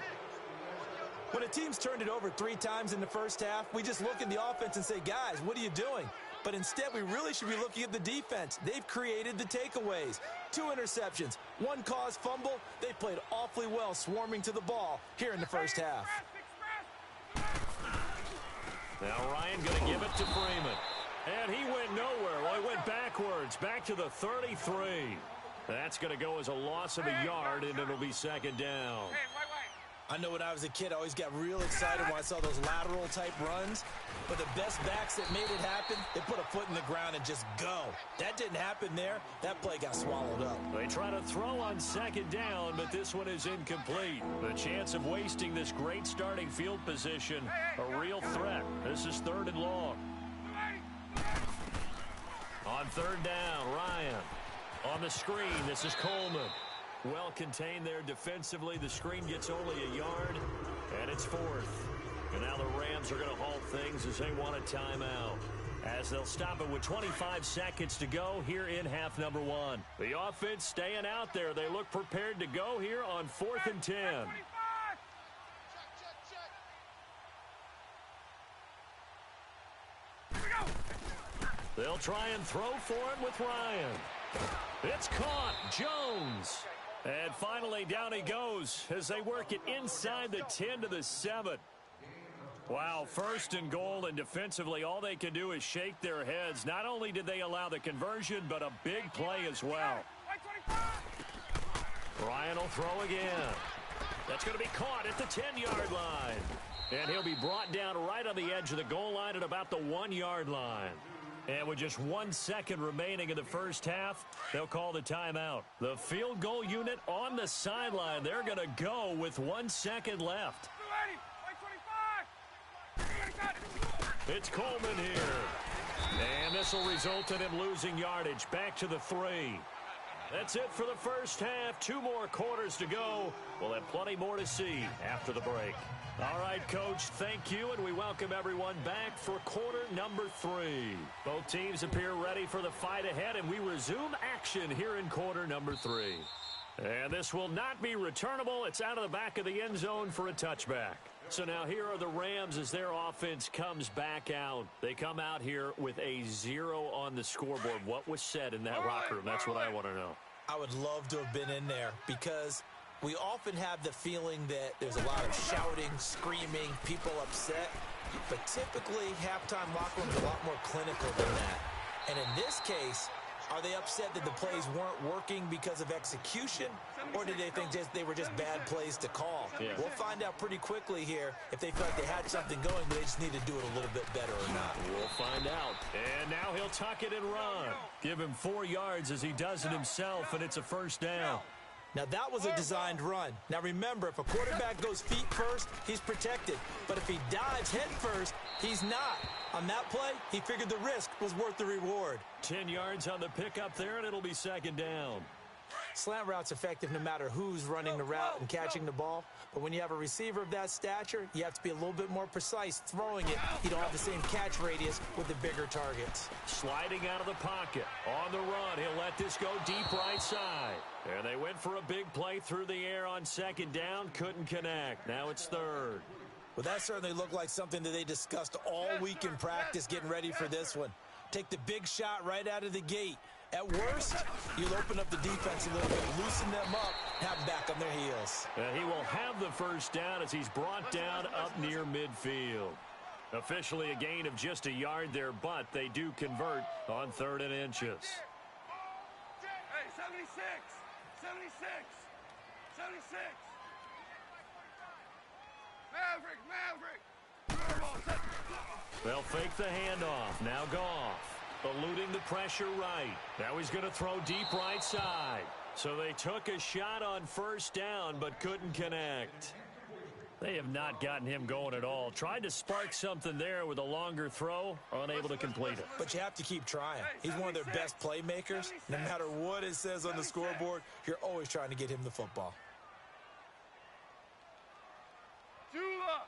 When a team's turned it over 3 times in the first half, we just look at the offense and say, guys, what are you doing? But instead, we really should be looking at the defense. They've created the takeaways. 2 interceptions, 1 caused fumble. They played awfully well swarming to the ball here in the first half. Now Ryan going to give it to Freeman. And he went nowhere. Well, he went backwards, back to the 33. That's going to go as a loss of a yard, and it'll be 2nd down. I know when I was a kid, I always got real excited when I saw those lateral-type runs. But the best backs that made it happen, they put a foot in the ground and just go. That didn't happen there. That play got swallowed up. They try to throw on 2nd down, but this one is incomplete. The chance of wasting this great starting field position, a real threat. This is 3rd and long. On 3rd down, Ryan. On the screen, this is Coleman. Well contained there defensively. The screen gets only a yard, and it's 4th. And now the Rams are going to halt things as they want a timeout. As they'll stop it with 25 seconds to go here in half number 1. The offense staying out there. They look prepared to go here on 4th and 10. They'll try and throw for it with Ryan. It's caught. Jones. And finally, down he goes as they work it inside the 10 to the 7. Wow, 1st and goal, and defensively, all they can do is shake their heads. Not only did they allow the conversion, but a big play as well. Ryan will throw again. That's going to be caught at the 10-yard line. And he'll be brought down right on the edge of the goal line at about the 1-yard line. And with just 1 second remaining in the first half, they'll call the timeout. The field goal unit on the sideline. They're going to go with 1 second left. It's Coleman here. And this will result in him losing yardage. Back to the 3. That's it for the first half. 2 more quarters to go. We'll have plenty more to see after the break. All right, Coach, thank you, and we welcome everyone back for quarter number 3. Both teams appear ready for the fight ahead, and we resume action here in quarter number 3. And this will not be returnable. It's out of the back of the end zone for a touchback. So now here are the Rams as their offense comes back out. They come out here with a 0 on the scoreboard. What was said in that locker room? That's what I want to know. I would love to have been in there because we often have the feeling that there's a lot of shouting, screaming, people upset. But typically, halftime locker rooms are a lot more clinical than that. And in this case, are they upset that the plays weren't working because of execution, or did they think they were just bad plays to call? Yeah. We'll find out pretty quickly here if they felt they had something going, but they just need to do it a little bit better or not. We'll find out. And now he'll tuck it and run. Give him 4 yards as he does it himself, and it's a first down. Now, that was a designed run. Now, remember, if a quarterback goes feet first, he's protected. But if he dives head first, he's not. On that play, he figured the risk was worth the reward. 10 yards on the pickup there, and it'll be second down. Slant route's effective no matter who's running the route and catching the ball. But when you have a receiver of that stature, you have to be a little bit more precise throwing it. You don't have the same catch radius with the bigger targets. Sliding out of the pocket. On the run, he'll let this go deep right side. And they went for a big play through the air on second down. Couldn't connect. Now it's third. Well, that certainly looked like something that they discussed all week in practice getting ready for this one. Take the big shot right out of the gate. At worst, you'll open up the defense a little bit, loosen them up, have them back on their heels. He will have the first down as he's brought down up near midfield. Officially a gain of just a yard there, but they do convert on 3rd and inches. Hey, 76, 76, 76. Maverick. They'll fake the handoff. Now Goff. Eluding the pressure right. Now he's going to throw deep right side. So they took a shot on first down but couldn't connect. They have not gotten him going at all. Tried to spark something there with a longer throw. Unable to complete it. But you have to keep trying. He's one of their best playmakers. No matter what it says on the scoreboard, you're always trying to get him the football. Jula.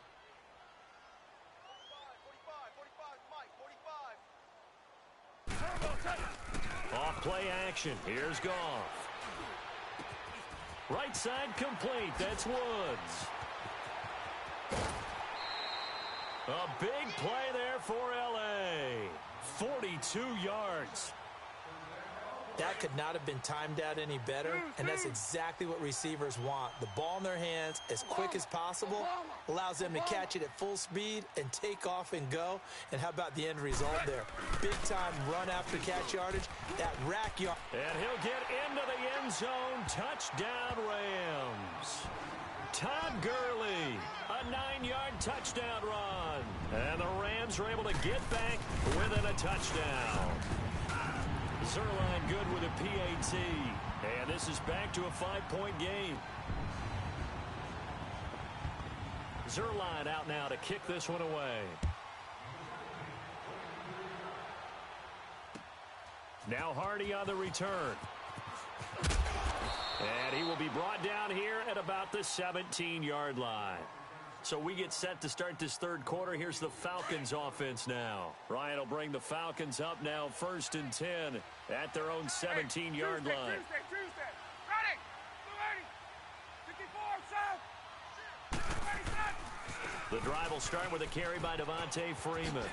Off play action. Here's Goff. Right side complete. That's Woods. A big play there for L.A. 42 yards. That could not have been timed out any better, and that's exactly what receivers want. The ball in their hands as quick as possible, allows them to catch it at full speed and take off and go. And how about the end result there? Big-time run after catch yardage, that rack yard. And he'll get into the end zone. Touchdown, Rams. Todd Gurley, a 9-yard touchdown run. And the Rams are able to get back within a touchdown. Zerline good with a PAT. And this is back to a 5-point game. Zerline out now to kick this one away. Now Hardy on the return. And he will be brought down here at about the 17-yard line. So we get set to start this third quarter. Here's the Falcons offense now. Ryan will bring the Falcons up now 1st and 10 at their own 17-yard line. Tuesday. Ready. 54, south. The drive will start with a carry by Devontae Freeman.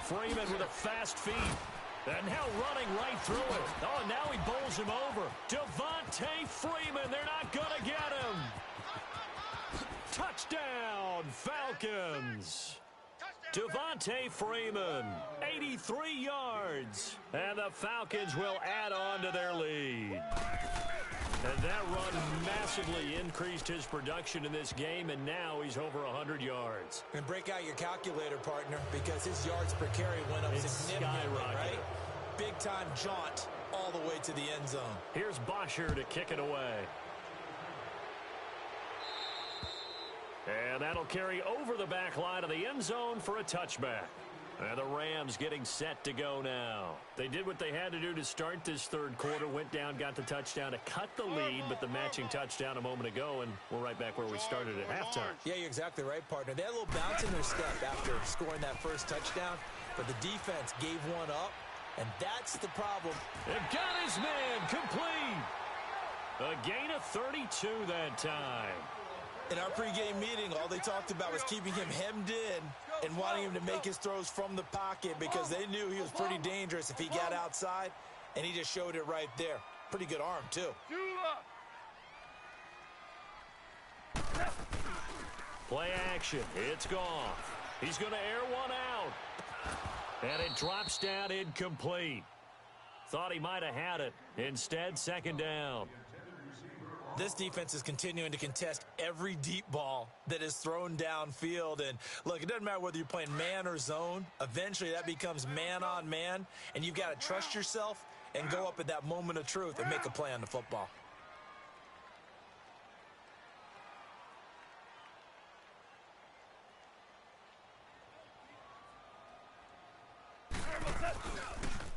Freeman with a fast feet. And now running right through it. Oh, now he bowls him over. Devontae Freeman. They're not going to get him. Touchdown, Falcons. Devontae Freeman, 83 yards. And the Falcons will add on to their lead. And that run massively increased his production in this game, and now he's over 100 yards. And break out your calculator, partner, because his yards per carry went up significantly, right? Big-time jaunt all the way to the end zone. Here's Bosher to kick it away. And that'll carry over the back line of the end zone for a touchback. And the Rams getting set to go now. They did what they had to do to start this third quarter. Went down, got the touchdown to cut the lead, but the matching touchdown a moment ago, and we're right back where we started at halftime. Yeah, you're exactly right, partner. They had a little bounce in their step after scoring that first touchdown, but the defense gave one up, and that's the problem. And got his man complete. A gain of 32 that time. In our pregame meeting, all they talked about was keeping him hemmed in and wanting him to make his throws from the pocket because they knew he was pretty dangerous if he got outside, and he just showed it right there. Pretty good arm, too. Play action. It's gone. He's going to air one out. And it drops down incomplete. Thought he might have had it. Instead, second down. This defense is continuing to contest every deep ball that is thrown downfield. And, look, it doesn't matter whether you're playing man or zone. Eventually, that becomes man on man, and you've got to trust yourself and go up at that moment of truth and make a play on the football.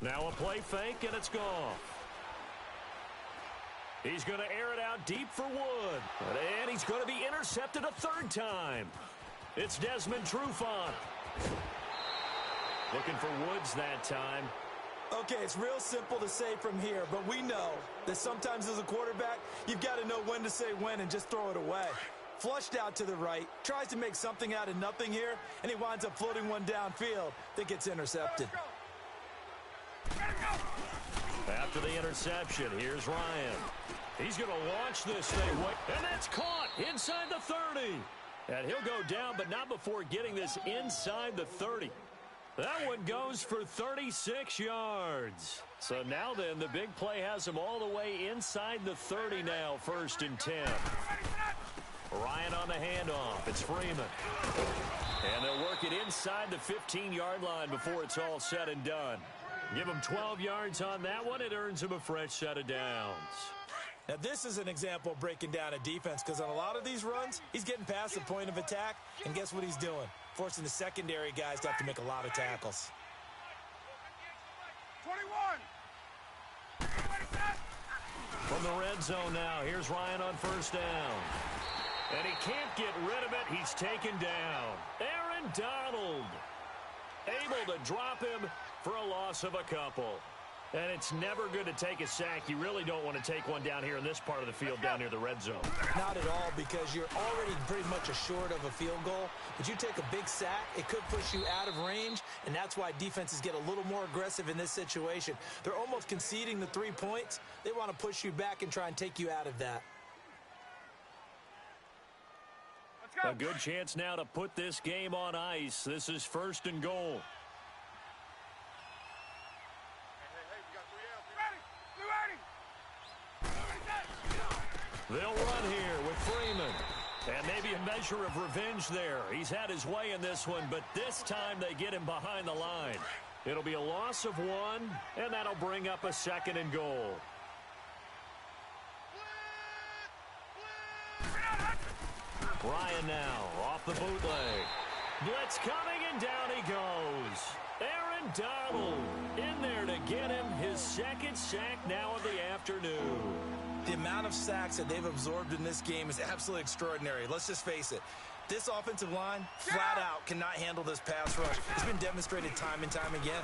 Now a play fake, and it's gone. He's going to air it out deep for Wood. And he's going to be intercepted a third time. It's Desmond Trufant. Looking for Woods that time. Okay, it's real simple to say from here, but we know that sometimes as a quarterback, you've got to know when to say when and just throw it away. Flushed out to the right, tries to make something out of nothing here, and he winds up floating one downfield that gets intercepted. After the interception, here's Ryan. He's going to launch this thing. And that's caught inside the 30. And he'll go down, but not before getting this inside the 30. That one goes for 36 yards. So now then, the big play has him all the way inside the 30 now, 1st and 10. Ryan on the handoff. It's Freeman. And they'll work it inside the 15-yard line before it's all said and done. Give him 12 yards on that one. It earns him a fresh set of downs. Now, this is an example of breaking down a defense because on a lot of these runs, he's getting past the point of attack, and guess what he's doing? Forcing the secondary guys to have to make a lot of tackles. 21. From the red zone now, here's Ryan on 1st down. And he can't get rid of it. He's taken down. Aaron Donald able to drop him for a loss of a couple. And it's never good to take a sack. You really don't want to take one down here in this part of the field down near the red zone. Not at all, because you're already pretty much assured of a field goal. But you take a big sack, it could push you out of range, and that's why defenses get a little more aggressive in this situation. They're almost conceding the 3 points. They want to push you back and try and take you out of that. A good chance now to put this game on ice. This is 1st and goal. They'll run here with Freeman. And maybe a measure of revenge there. He's had his way in this one, but this time they get him behind the line. It'll be a loss of 1, and that'll bring up a 2nd and goal. Ryan now off the bootleg. Blitz coming, and down he goes. Aaron Donald in there to get him his 2nd sack now of the afternoon. The amount of sacks that they've absorbed in this game is absolutely extraordinary. Let's just face it. This offensive line, flat out, cannot handle this pass rush. It's been demonstrated time and time again.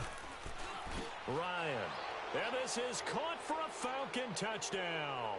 Ryan. And this is caught for a Falcon touchdown.